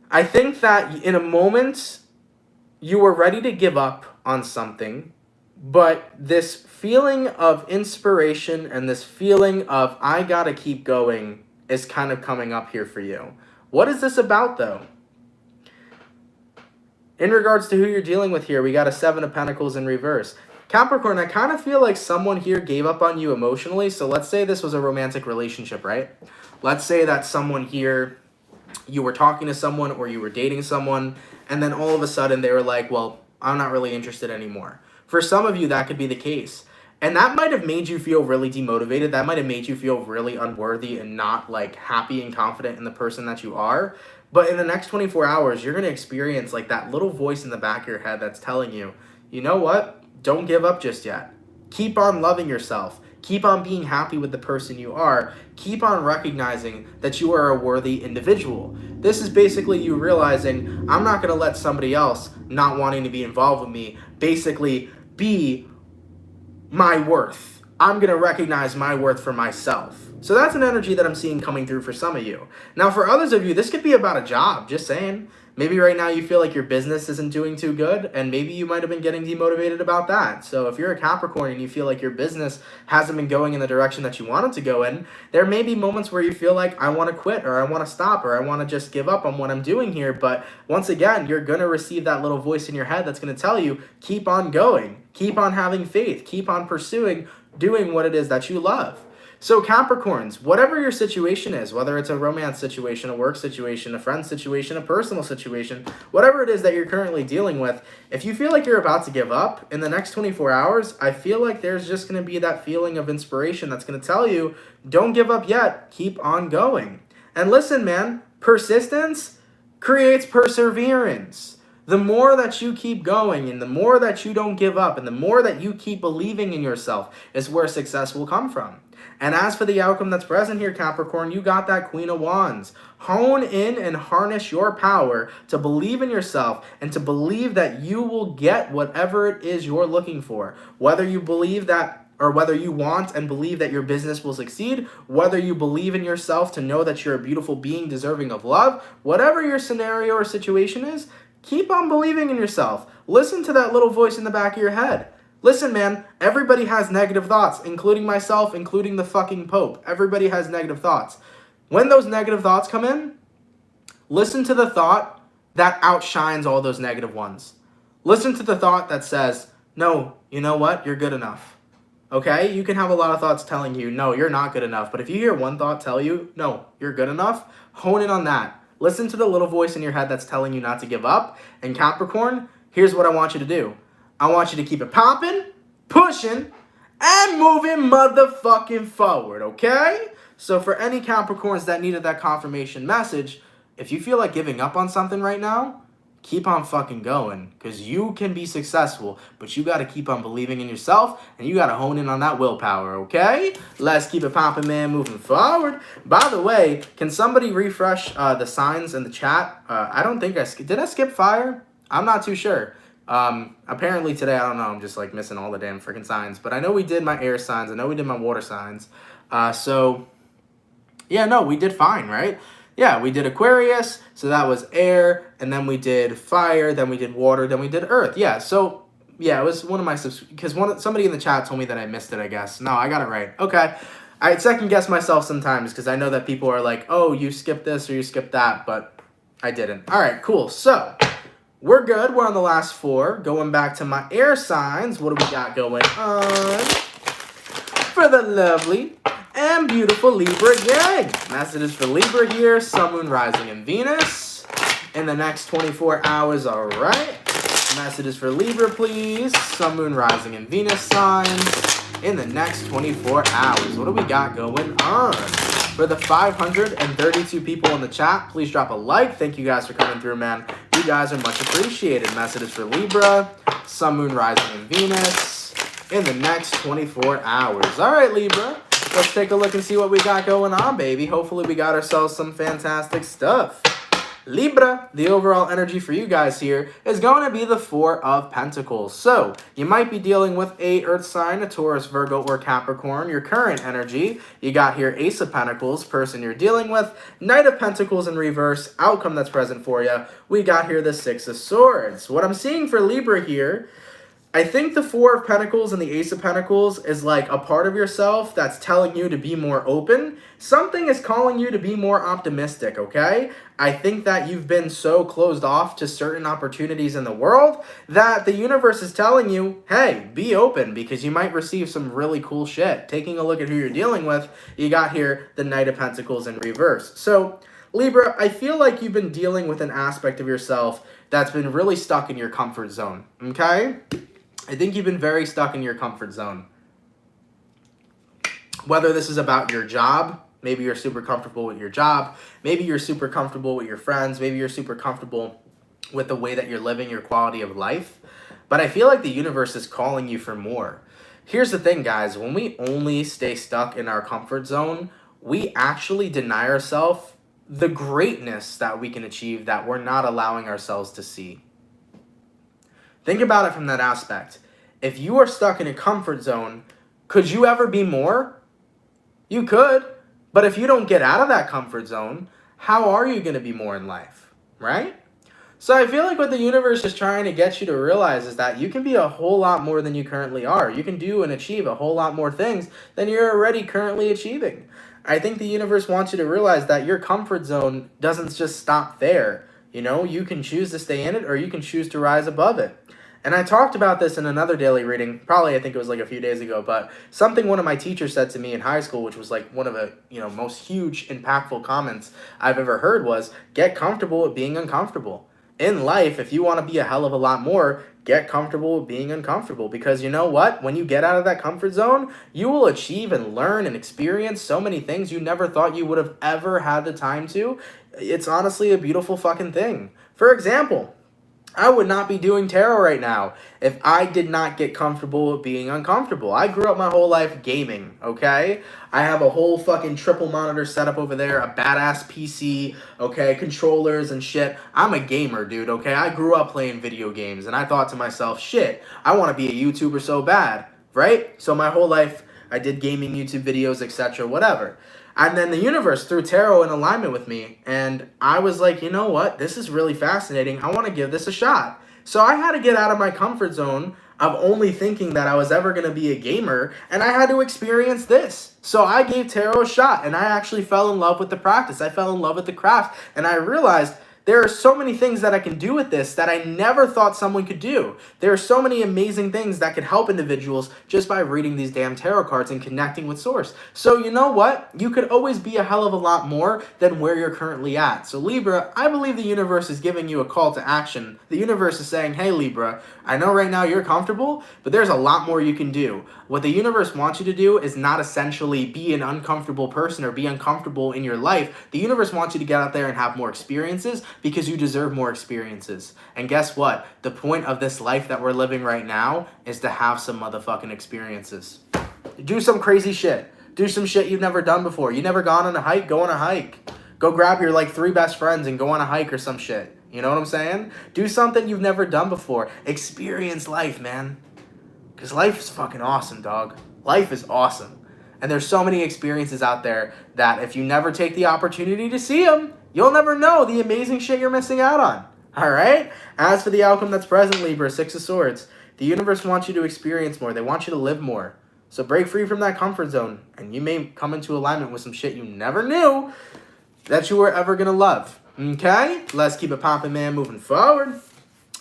I think that in a moment, you were ready to give up on something, but this feeling of inspiration and this feeling of I gotta keep going is kind of coming up here for you. What is this about, though? In regards to who you're dealing with here, we got a Seven of Pentacles in reverse. Capricorn, I kind of feel like someone here gave up on you emotionally. So let's say this was a romantic relationship, right? Let's say that someone here, you were talking to someone or you were dating someone, and then all of a sudden they were like, well, I'm not really interested anymore. For some of you, that could be the case. And that might have made you feel really demotivated. That might have made you feel really unworthy and not like happy and confident in the person that you are. But in the next 24 hours, you're going to experience like that little voice in the back of your head that's telling you, you know what? Don't give up just yet. Keep on loving yourself. Keep on being happy with the person you are. Keep on recognizing that you are a worthy individual. This is basically you realizing, I'm not going to let somebody else not wanting to be involved with me basically be my worth. I'm going to recognize my worth for myself. So that's an energy that I'm seeing coming through for some of you. Now, for others of you, this could be about a job, just saying. Maybe right now you feel like your business isn't doing too good, and maybe you might have been getting demotivated about that. So if you're a Capricorn and you feel like your business hasn't been going in the direction that you want it to go in, there may be moments where you feel like, I want to quit, or I want to stop, or I want to just give up on what I'm doing here. But once again, you're going to receive that little voice in your head that's going to tell you, keep on going, keep on having faith, keep on pursuing, doing what it is that you love. So Capricorns, whatever your situation is, whether it's a romance situation, a work situation, a friend situation, a personal situation, whatever it is that you're currently dealing with, if you feel like you're about to give up in the next 24 hours, I feel like there's just going to be that feeling of inspiration that's going to tell you, don't give up yet, keep on going. And listen, man, persistence creates perseverance. The more that you keep going and the more that you don't give up and the more that you keep believing in yourself is where success will come from. And as for the outcome that's present here, Capricorn, you got that Queen of Wands. Hone in and harness your power to believe in yourself and to believe that you will get whatever it is you're looking for. Whether you believe that, or whether you want and believe that your business will succeed, whether you believe in yourself to know that you're a beautiful being deserving of love, whatever your scenario or situation is, keep on believing in yourself. Listen to that little voice in the back of your head. Listen, man, everybody has negative thoughts, including myself, including the fucking Pope. Everybody has negative thoughts. When those negative thoughts come in, listen to the thought that outshines all those negative ones. Listen to the thought that says, no, you know what? You're good enough. Okay? You can have a lot of thoughts telling you, no, you're not good enough. But if you hear one thought tell you, no, you're good enough, hone in on that. Listen to the little voice in your head that's telling you not to give up. And Capricorn, here's what I want you to do. I want you to keep it popping, pushing, and moving motherfucking forward, okay? So for any Capricorns that needed that confirmation message, if you feel like giving up on something right now, keep on fucking going, because you can be successful, but you got to keep on believing in yourself, and you got to hone in on that willpower, okay? Let's keep it popping, man, moving forward. By the way, can somebody refresh the signs in the chat? I don't think did I skip fire? I'm not too sure. Apparently today, I don't know, I'm just like missing all the damn freaking signs, but I know we did my air signs. I know we did my water signs. So yeah, no, we did fine, right? Yeah, we did Aquarius, so that was air, and then we did fire, then we did water, then we did earth. Yeah, so Yeah, it was one of my because somebody in the chat told me that I missed it, I guess. No, I got it right. Okay. I second guess myself sometimes because I know that people are like, oh, you skipped this or you skipped that, but I didn't. All right, cool. So we're good. We're on the last 4. Going back to my air signs. What do we got going on for the lovely and beautiful Libra gang? Messages for Libra here. Sun, Moon, Rising, and Venus in the next 24 hours. All right. Messages for Libra, please. Sun, Moon, Rising, and Venus signs in the next 24 hours. What do we got going on? For the 532 people in the chat, please drop a like. Thank you guys for coming through, man. You guys are much appreciated. Messages for Libra, Sun, Moon, Rising, and Venus in the next 24 hours. All right, Libra. Let's take a look and see what we got going on, baby. Hopefully we got ourselves some fantastic stuff. Libra, the overall energy for you guys here is going to be the 4 of Pentacles. So, you might be dealing with a Earth sign, a Taurus, Virgo, or Capricorn. Your current energy, you got here Ace of Pentacles, person you're dealing with, Knight of Pentacles in reverse, outcome that's present for you. We got here the 6 of Swords. What I'm seeing for Libra here, I think the 4 of Pentacles and the Ace of Pentacles is like a part of yourself that's telling you to be more open. Something is calling you to be more optimistic, okay? I think that you've been so closed off to certain opportunities in the world that the universe is telling you, hey, be open because you might receive some really cool shit. Taking a look at who you're dealing with, you got here the Knight of Pentacles in reverse. So, Libra, I feel like you've been dealing with an aspect of yourself that's been really stuck in your comfort zone, okay? I think you've been very stuck in your comfort zone. Whether this is about your job, maybe you're super comfortable with your job, maybe you're super comfortable with your friends, maybe you're super comfortable with the way that you're living your quality of life. But I feel like the universe is calling you for more. Here's the thing, guys. When we only stay stuck in our comfort zone, we actually deny ourselves the greatness that we can achieve that we're not allowing ourselves to see. Think about it from that aspect. If you are stuck in a comfort zone, could you ever be more? You could, but if you don't get out of that comfort zone, how are you going to be more in life, right? So I feel like what the universe is trying to get you to realize is that you can be a whole lot more than you currently are. You can do and achieve a whole lot more things than you're already currently achieving. I think the universe wants you to realize that your comfort zone doesn't just stop there. You know, you can choose to stay in it or you can choose to rise above it. And I talked about this in another daily reading, probably I think it was like a few days ago, but something one of my teachers said to me in high school, which was like one of the, most huge, impactful comments I've ever heard was, get comfortable with being uncomfortable. In life, if you want to be a hell of a lot more, get comfortable with being uncomfortable. Because you know what? When you get out of that comfort zone, you will achieve and learn and experience so many things you never thought you would have ever had the time to. It's honestly a beautiful fucking thing. For example, I would not be doing tarot right now if I did not get comfortable with being uncomfortable. I grew up my whole life gaming, okay? I have a whole fucking triple monitor setup over there, a badass PC, okay, controllers and shit. I'm a gamer, dude, okay? I grew up playing video games, and I thought to myself, shit, I want to be a YouTuber so bad, right? So my whole life, I did gaming, YouTube videos, etc., whatever. And then the universe threw tarot in alignment with me. And I was like, you know what? This is really fascinating. I want to give this a shot. So I had to get out of my comfort zone of only thinking that I was ever going to be a gamer. And I had to experience this. So I gave tarot a shot. And I actually fell in love with the practice. I fell in love with the craft. And I realized there are so many things that I can do with this that I never thought someone could do. There are so many amazing things that could help individuals just by reading these damn tarot cards and connecting with Source. So you know what? You could always be a hell of a lot more than where you're currently at. So Libra, I believe the universe is giving you a call to action. The universe is saying, hey Libra, I know right now you're comfortable, but there's a lot more you can do. What the universe wants you to do is not essentially be an uncomfortable person or be uncomfortable in your life. The universe wants you to get out there and have more experiences because you deserve more experiences. And guess what? The point of this life that we're living right now is to have some motherfucking experiences. Do some crazy shit. Do some shit you've never done before. You never gone on a hike? Go on a hike. Go grab your 3 best friends and go on a hike or some shit. You know what I'm saying? Do something you've never done before. Experience life, man. Because life is fucking awesome, dog. Life is awesome. And there's so many experiences out there that if you never take the opportunity to see them, you'll never know the amazing shit you're missing out on. All right? As for the outcome that's present, Libra, 6 of Swords. The universe wants you to experience more. They want you to live more. So break free from that comfort zone, and you may come into alignment with some shit you never knew that you were ever going to love. Okay? Let's keep it popping, man, moving forward.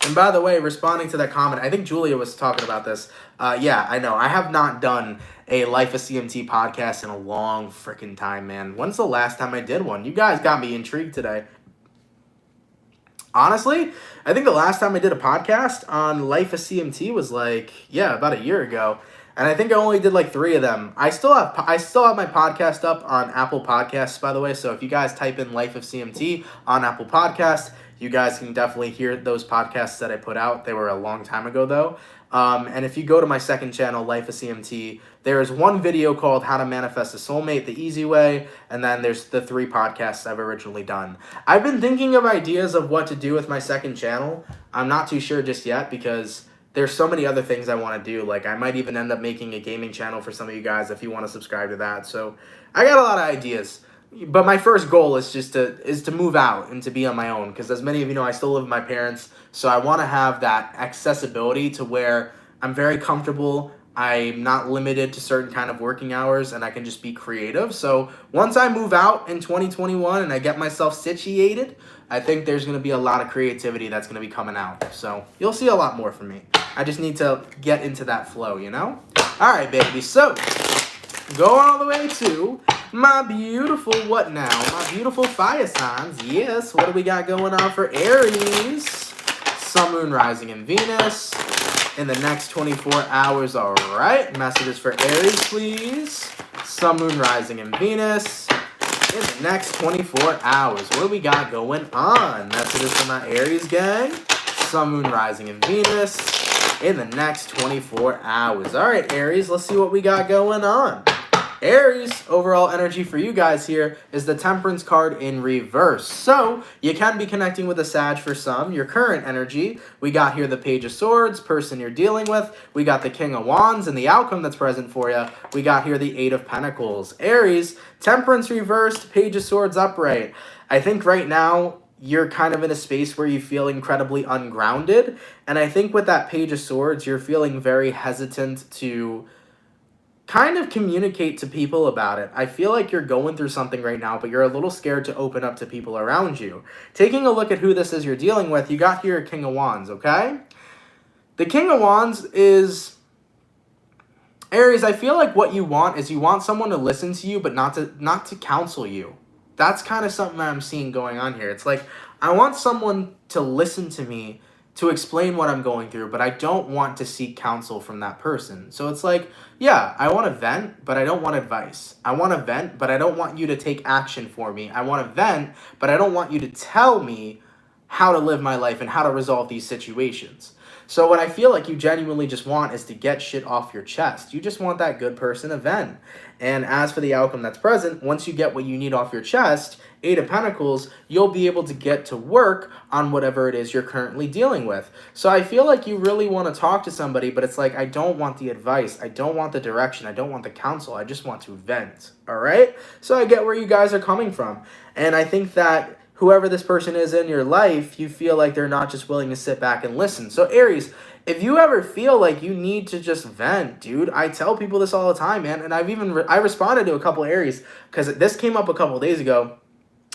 And by the way, responding to that comment, I think Julia was talking about this. Yeah, I know. I have not done a Life of CMT podcast in a long freaking time, man. When's the last time I did one? You guys got me intrigued today. Honestly, I think the last time I did a podcast on Life of CMT was about a year ago. And I think I only did 3 of them. I still have my podcast up on Apple Podcasts, by the way. So if you guys type in Life of CMT on Apple Podcasts, you guys can definitely hear those podcasts that I put out. They were a long time ago, though. And if you go to my second channel, Life of CMT, there is one video called How to Manifest a Soulmate the Easy Way. And then there's the 3 podcasts I've originally done. I've been thinking of ideas of what to do with my second channel. I'm not too sure just yet because there's so many other things I want to do. I might even end up making a gaming channel for some of you guys if you want to subscribe to that. So I got a lot of ideas. But my first goal is just to move out and to be on my own. Because as many of you know, I still live with my parents. So I want to have that accessibility to where I'm very comfortable. I'm not limited to certain kind of working hours, and I can just be creative. So once I move out in 2021 and I get myself situated, I think there's going to be a lot of creativity that's going to be coming out. So you'll see a lot more from me. I just need to get into that flow, you know? All right, baby. So going all the way to my beautiful my beautiful fire signs. Yes, what do we got going on for Aries? Sun, Moon, Rising, and Venus in the next 24 hours. All right, messages for Aries, please. Sun, Moon, Rising, and Venus in the next 24 hours. What do we got going on? Messages for my Aries gang. Sun, Moon, Rising, and Venus in the next 24 hours. All right, Aries, let's see what we got going on. Aries, overall energy for you guys here is the Temperance card in reverse. So you can be connecting with a Sag for some. Your current energy, we got here the Page of Swords, person you're dealing with. We got the King of Wands and the outcome that's present for you. We got here the Eight of Pentacles. Aries, Temperance reversed, Page of Swords upright. I think right now you're kind of in a space where you feel incredibly ungrounded. And I think with that Page of Swords, you're feeling very hesitant to kind of communicate to people about it. I feel like you're going through something right now, but you're a little scared to open up to people around you. Taking a look at who this is you're dealing with, you got here a King of Wands, okay? The King of Wands is Aries. I feel like what you want is you want someone to listen to you, but not to counsel you. That's kind of something I'm seeing going on here. It's like, I want someone to listen to me, to explain what I'm going through, but I don't want to seek counsel from that person. So it's like, yeah, I want to vent, but I don't want advice. I want to vent, but I don't want you to take action for me. I want to vent, but I don't want you to tell me how to live my life and how to resolve these situations. So what I feel like you genuinely just want is to get shit off your chest. You just want that good person to vent. And as for the outcome that's present, once you get what you need off your chest, Eight of Pentacles, you'll be able to get to work on whatever it is you're currently dealing with. So I feel like you really want to talk to somebody, but it's like, I don't want the advice. I don't want the direction. I don't want the counsel. I just want to vent. All right? So I get where you guys are coming from. And I think that whoever this person is in your life, you feel like they're not just willing to sit back and listen. So Aries, if you ever feel like you need to just vent, dude, I tell people this all the time, man. And I responded to a couple of Aries because this came up a couple of days ago.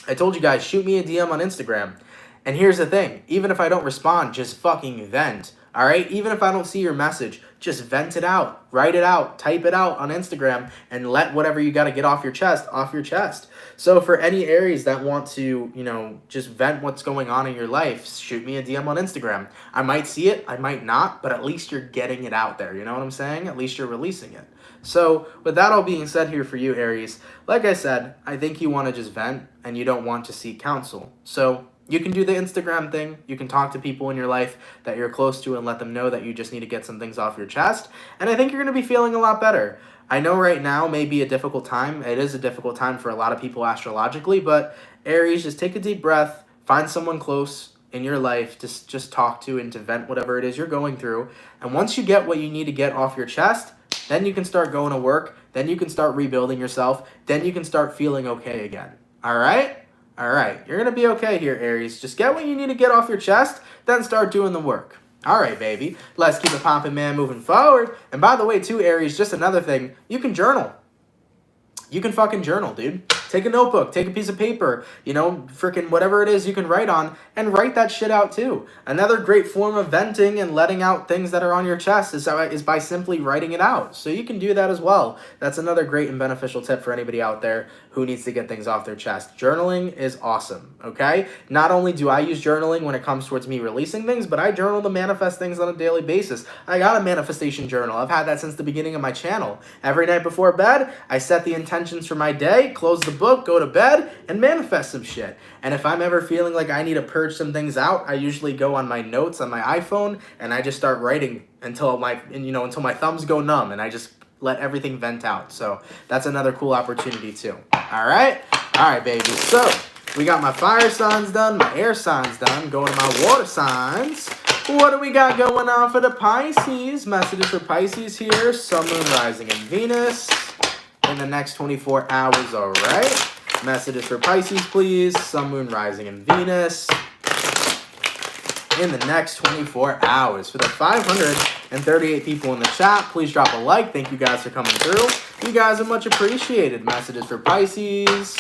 I told you guys, shoot me a DM on Instagram. And here's the thing. Even if I don't respond, just fucking vent. All right? Even if I don't see your message, just vent it out. Write it out. Type it out on Instagram. And let whatever you got to get off your chest. So for any Aries that want to, just vent what's going on in your life, shoot me a DM on Instagram. I might see it. I might not. But at least you're getting it out there. You know what I'm saying? At least you're releasing it. So with that all being said here for you, Aries, like I said, I think you want to just vent and you don't want to seek counsel. So you can do the Instagram thing. You can talk to people in your life that you're close to and let them know that you just need to get some things off your chest. And I think you're going to be feeling a lot better. I know right now may be a difficult time. It is a difficult time for a lot of people astrologically, but Aries, just take a deep breath, find someone close in your life to just talk to and to vent whatever it is you're going through. And once you get what you need to get off your chest, then you can start going to work. Then you can start rebuilding yourself. Then you can start feeling okay again. All right? All right. You're going to be okay here, Aries. Just get what you need to get off your chest, then start doing the work. All right, baby. Let's keep it popping, man, moving forward. And by the way, too, Aries, just another thing, you can journal. You can fucking journal, dude. Take a notebook, take a piece of paper, you know, freaking whatever it is you can write on, and write that shit out too. Another great form of venting and letting out things that are on your chest is by simply writing it out. So you can do that as well. That's another great and beneficial tip for anybody out there who needs to get things off their chest. Journaling is awesome, okay? Not only do I use journaling when it comes towards me releasing things, but I journal to manifest things on a daily basis. I got a manifestation journal. I've had that since the beginning of my channel. Every night before bed, I set the intentions for my day, close the book, go to bed, and manifest some shit. And if I'm ever feeling like I need to purge some things out, I usually go on my notes on my iPhone and I just start writing until my thumbs go numb, and I just let everything vent out. So that's another cool opportunity too. All right, baby. So we got my fire signs done, my air signs done. Going to my water signs. What do we got going on for the Pisces? Messages for Pisces here. Sun, Moon, Rising, and Venus in the next 24 hours, all right? Messages for Pisces, please. Sun, Moon, Rising, and Venus in the next 24 hours. For the 538 people in the chat, please drop a like. Thank you guys for coming through. You guys are much appreciated. Messages for Pisces,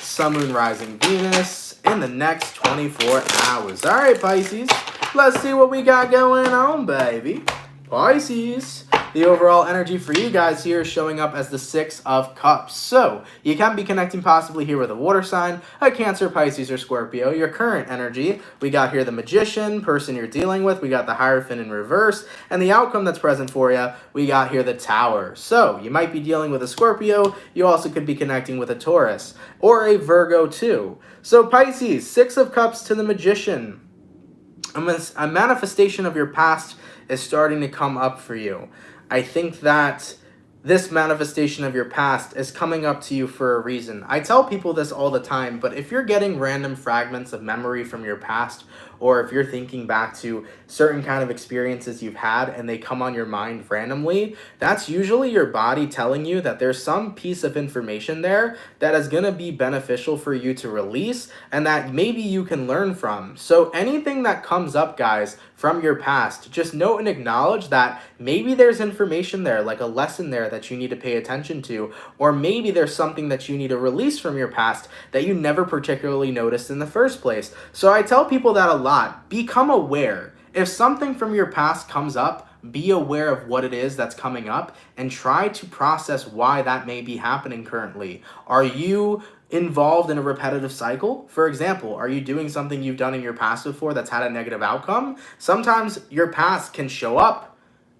Sun, Moon, Rising, Venus in the next 24 hours. All right, Pisces. Let's see what we got going on, baby. Pisces. The overall energy for you guys here is showing up as the Six of Cups. So, you can be connecting possibly here with a water sign, a Cancer, Pisces, or Scorpio. Your current energy, we got here the Magician, person you're dealing with. We got the Hierophant in reverse. And the outcome that's present for you, we got here the Tower. So, you might be dealing with a Scorpio. You also could be connecting with a Taurus or a Virgo too. So, Pisces, Six of Cups to the Magician. A manifestation of your past is starting to come up for you. I think that this manifestation of your past is coming up to you for a reason. I tell people this all the time, but if you're getting random fragments of memory from your past, or if you're thinking back to certain kind of experiences you've had and they come on your mind randomly, that's usually your body telling you that there's some piece of information there that is going to be beneficial for you to release and that maybe you can learn from. So anything that comes up, guys, from your past, just note and acknowledge that maybe there's information there, like a lesson there that you need to pay attention to, or maybe there's something that you need to release from your past that you never particularly noticed in the first place. So I tell people that a lot. Become aware. If something from your past comes up, be aware of what it is that's coming up and try to process why that may be happening currently. Are you involved in a repetitive cycle? For example, are you doing something you've done in your past before that's had a negative outcome? Sometimes your past can show up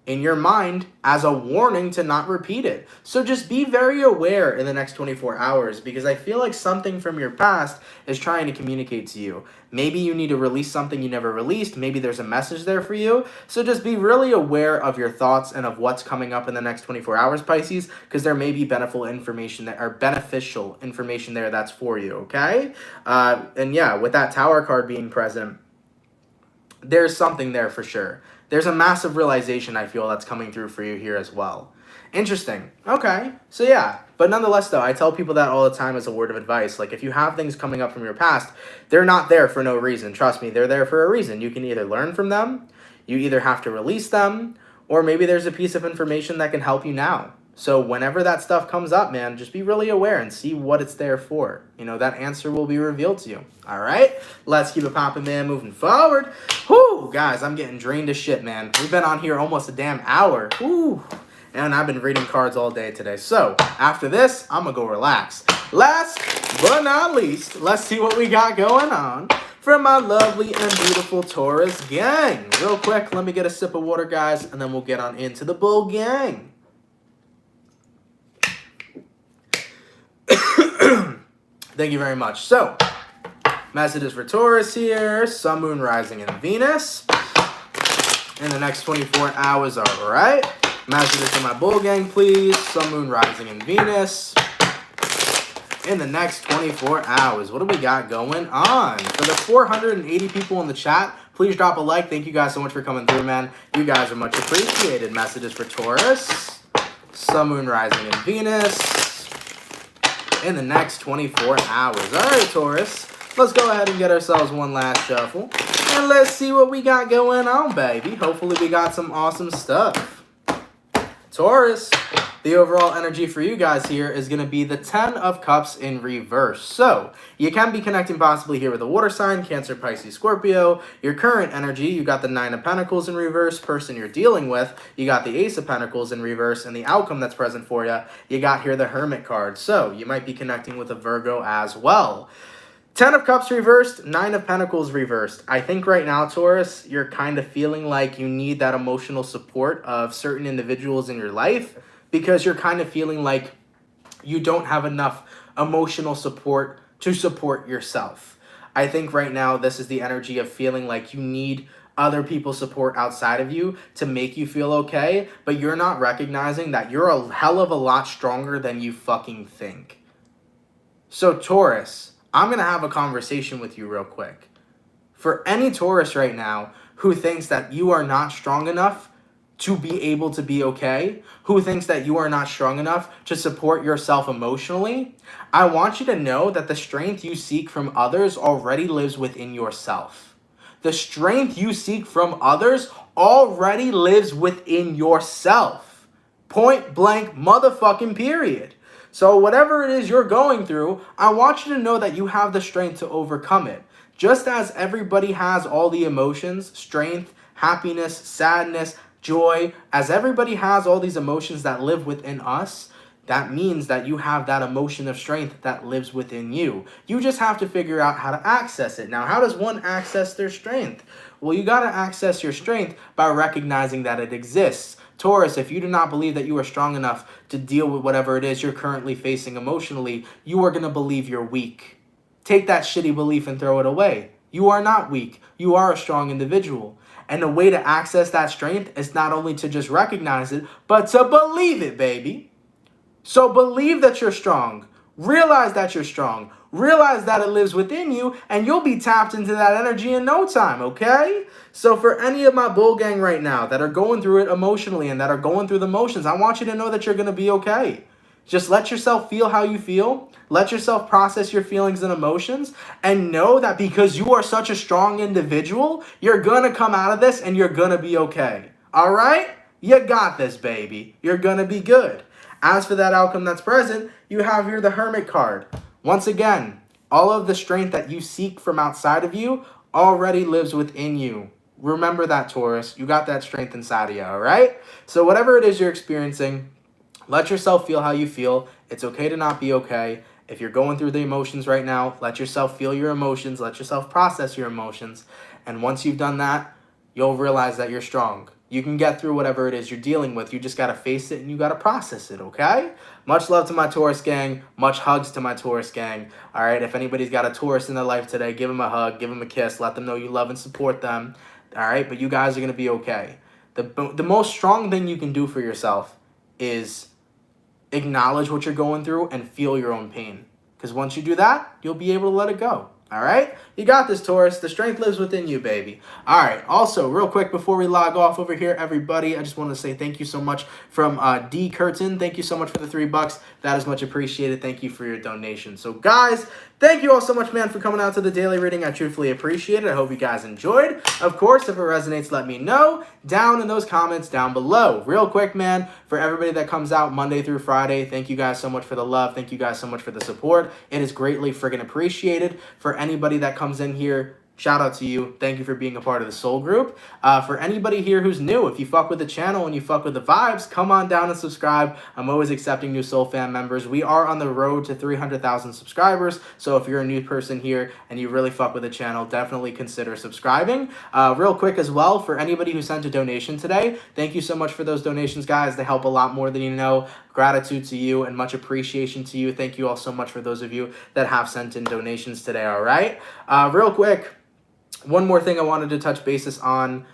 in your mind as a warning to not repeat it. So just be very aware in the next 24 hours because I feel like something from your past is trying to communicate to you. Maybe you need to release something you never released. Maybe there's a message there for you. So just be really aware of your thoughts and of what's coming up in the next 24 hours, Pisces, because there may be beneficial information there that's for you, okay? And yeah, with that Tower card being present, there's something there for sure. There's a massive realization, I feel, that's coming through for you here as well. Interesting. Okay. So yeah. But nonetheless, though, I tell people that all the time as a word of advice. Like, if you have things coming up from your past, they're not there for no reason. Trust me, they're there for a reason. You can either learn from them, you either have to release them, or maybe there's a piece of information that can help you now. So whenever that stuff comes up, man, just be really aware and see what it's there for. You know, that answer will be revealed to you. All right? Let's keep it popping, man, moving forward. Whoo, guys, I'm getting drained to shit, man. We've been on here almost a damn hour. Whoo. And I've been reading cards all day today. So after this, I'm going to go relax. Last but not least, let's see what we got going on for my lovely and beautiful Taurus gang. Real quick, let me get a sip of water, guys, and then we'll get on into the bull gang. Thank you very much. So, messages for Taurus here. Sun, Moon, Rising, and Venus in the next 24 hours, all right? Messages for my bull gang, please. Sun, Moon, Rising, and Venus in the next 24 hours. What do we got going on? For the 480 people in the chat, please drop a like. Thank you guys so much for coming through, man. You guys are much appreciated. Messages for Taurus. Sun, Moon, Rising, and Venus in the next 24 hours. All right, Taurus, let's go ahead and get ourselves one last shuffle. And let's see what we got going on, baby. Hopefully we got some awesome stuff. Taurus, the overall energy for you guys here is going to be the 10 of Cups in reverse. So, you can be connecting possibly here with a water sign, Cancer, Pisces, Scorpio. Your current energy, you got the 9 of Pentacles in reverse. Person you're dealing with, you got the Ace of Pentacles in reverse. And the outcome that's present for you, you got here the Hermit card. So, you might be connecting with a Virgo as well. 10 of Cups reversed, 9 of Pentacles reversed. I think right now, Taurus, you're kind of feeling like you need that emotional support of certain individuals in your life because you're kind of feeling like you don't have enough emotional support to support yourself. I think right now this is the energy of feeling like you need other people's support outside of you to make you feel okay, but you're not recognizing that you're a hell of a lot stronger than you fucking think. So, Taurus, I'm going to have a conversation with you real quick. For any Taurus right now who thinks that you are not strong enough to be able to be okay, who thinks that you are not strong enough to support yourself emotionally, I want you to know that the strength you seek from others already lives within yourself. The strength you seek from others already lives within yourself. Point blank motherfucking period. So whatever it is you're going through, I want you to know that you have the strength to overcome it. Just as everybody has all the emotions, strength, happiness, sadness, joy, as everybody has all these emotions that live within us, that means that you have that emotion of strength that lives within you. You just have to figure out how to access it. Now, how does one access their strength? Well, you got to access your strength by recognizing that it exists. Taurus, if you do not believe that you are strong enough to deal with whatever it is you're currently facing emotionally, you are going to believe you're weak. Take that shitty belief and throw it away. You are not weak. You are a strong individual. And the way to access that strength is not only to just recognize it, but to believe it, baby. So believe that you're strong. Realize that you're strong. Realize that it lives within you, and you'll be tapped into that energy in no time, okay? So for any of my bull gang right now that are going through it emotionally and that are going through the motions, I want you to know that you're going to be okay. Just let yourself feel how you feel. Let yourself process your feelings and emotions, and know that because you are such a strong individual, you're going to come out of this and you're going to be okay. All right? You got this, baby. You're going to be good. As for that outcome that's present, you have here the Hermit card. Once again, all of the strength that you seek from outside of you already lives within you. Remember that, Taurus. You got that strength inside of you, all right? So whatever it is you're experiencing, let yourself feel how you feel. It's okay to not be okay. If you're going through the emotions right now, let yourself feel your emotions. Let yourself process your emotions. And once you've done that, you'll realize that you're strong. You can get through whatever it is you're dealing with. You just got to face it and you got to process it, okay? Much love to my Taurus gang. Much hugs to my Taurus gang. All right, if anybody's got a Taurus in their life today, give them a hug, give them a kiss. Let them know you love and support them. All right, but you guys are going to be okay. The most strong thing you can do for yourself is acknowledge what you're going through and feel your own pain. Because once you do that, you'll be able to let it go. All right? You got this, Taurus. The strength lives within you, baby. All right. Also, real quick before we log off over here, everybody, I just want to say thank you so much from D. Curtin. Thank you so much for the $3. That is much appreciated. Thank you for your donation. So, guys, thank you all so much, man, for coming out to the daily reading. I truthfully appreciate it. I hope you guys enjoyed. Of course, if it resonates, let me know down in those comments down below. Real quick, man, for everybody that comes out Monday through Friday, thank you guys so much for the love. Thank you guys so much for the support. It is greatly friggin' appreciated. For anybody that comes in here, shout out to you. Thank you for being a part of the Soul Group. For anybody here who's new, if you fuck with the channel and you fuck with the vibes, come on down and subscribe. I'm always accepting new Soul Fan members. We are on the road to 300,000 subscribers. So if you're a new person here and you really fuck with the channel, definitely consider subscribing. Real quick as well, for anybody who sent a donation today, thank you so much for those donations, guys. They help a lot more than you know. Gratitude to you and much appreciation to you. Thank you all so much for those of you that have sent in donations today, all right? Real quick, one more thing I wanted to touch basis on.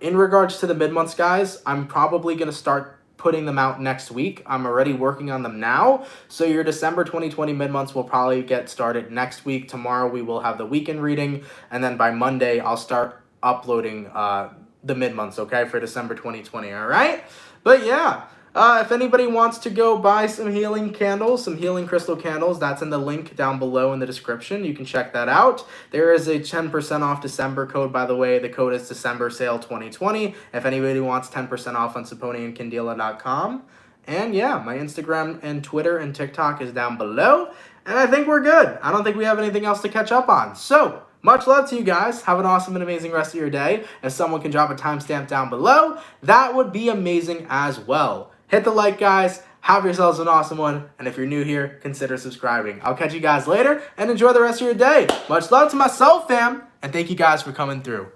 In regards to the mid-months, guys, I'm probably going to start putting them out next week. I'm already working on them now. So your December 2020 mid-months will probably get started next week. Tomorrow we will have the weekend reading. And then by Monday, I'll start uploading the mid-months, okay, for December 2020, all right? But yeah. If anybody wants to go buy some healing candles, some healing crystal candles, that's in the link down below in the description. You can check that out. There is a 10% off December code, by the way. The code is December Sale 2020. If anybody wants 10% off on SaponiandCandela.com. And yeah, my Instagram and Twitter and TikTok is down below. And I think we're good. I don't think we have anything else to catch up on. So, much love to you guys. Have an awesome and amazing rest of your day. If someone can drop a timestamp down below, that would be amazing as well. Hit the like, guys. Have yourselves an awesome one. And if you're new here, consider subscribing. I'll catch you guys later and enjoy the rest of your day. Much love to my soul fam. And thank you guys for coming through.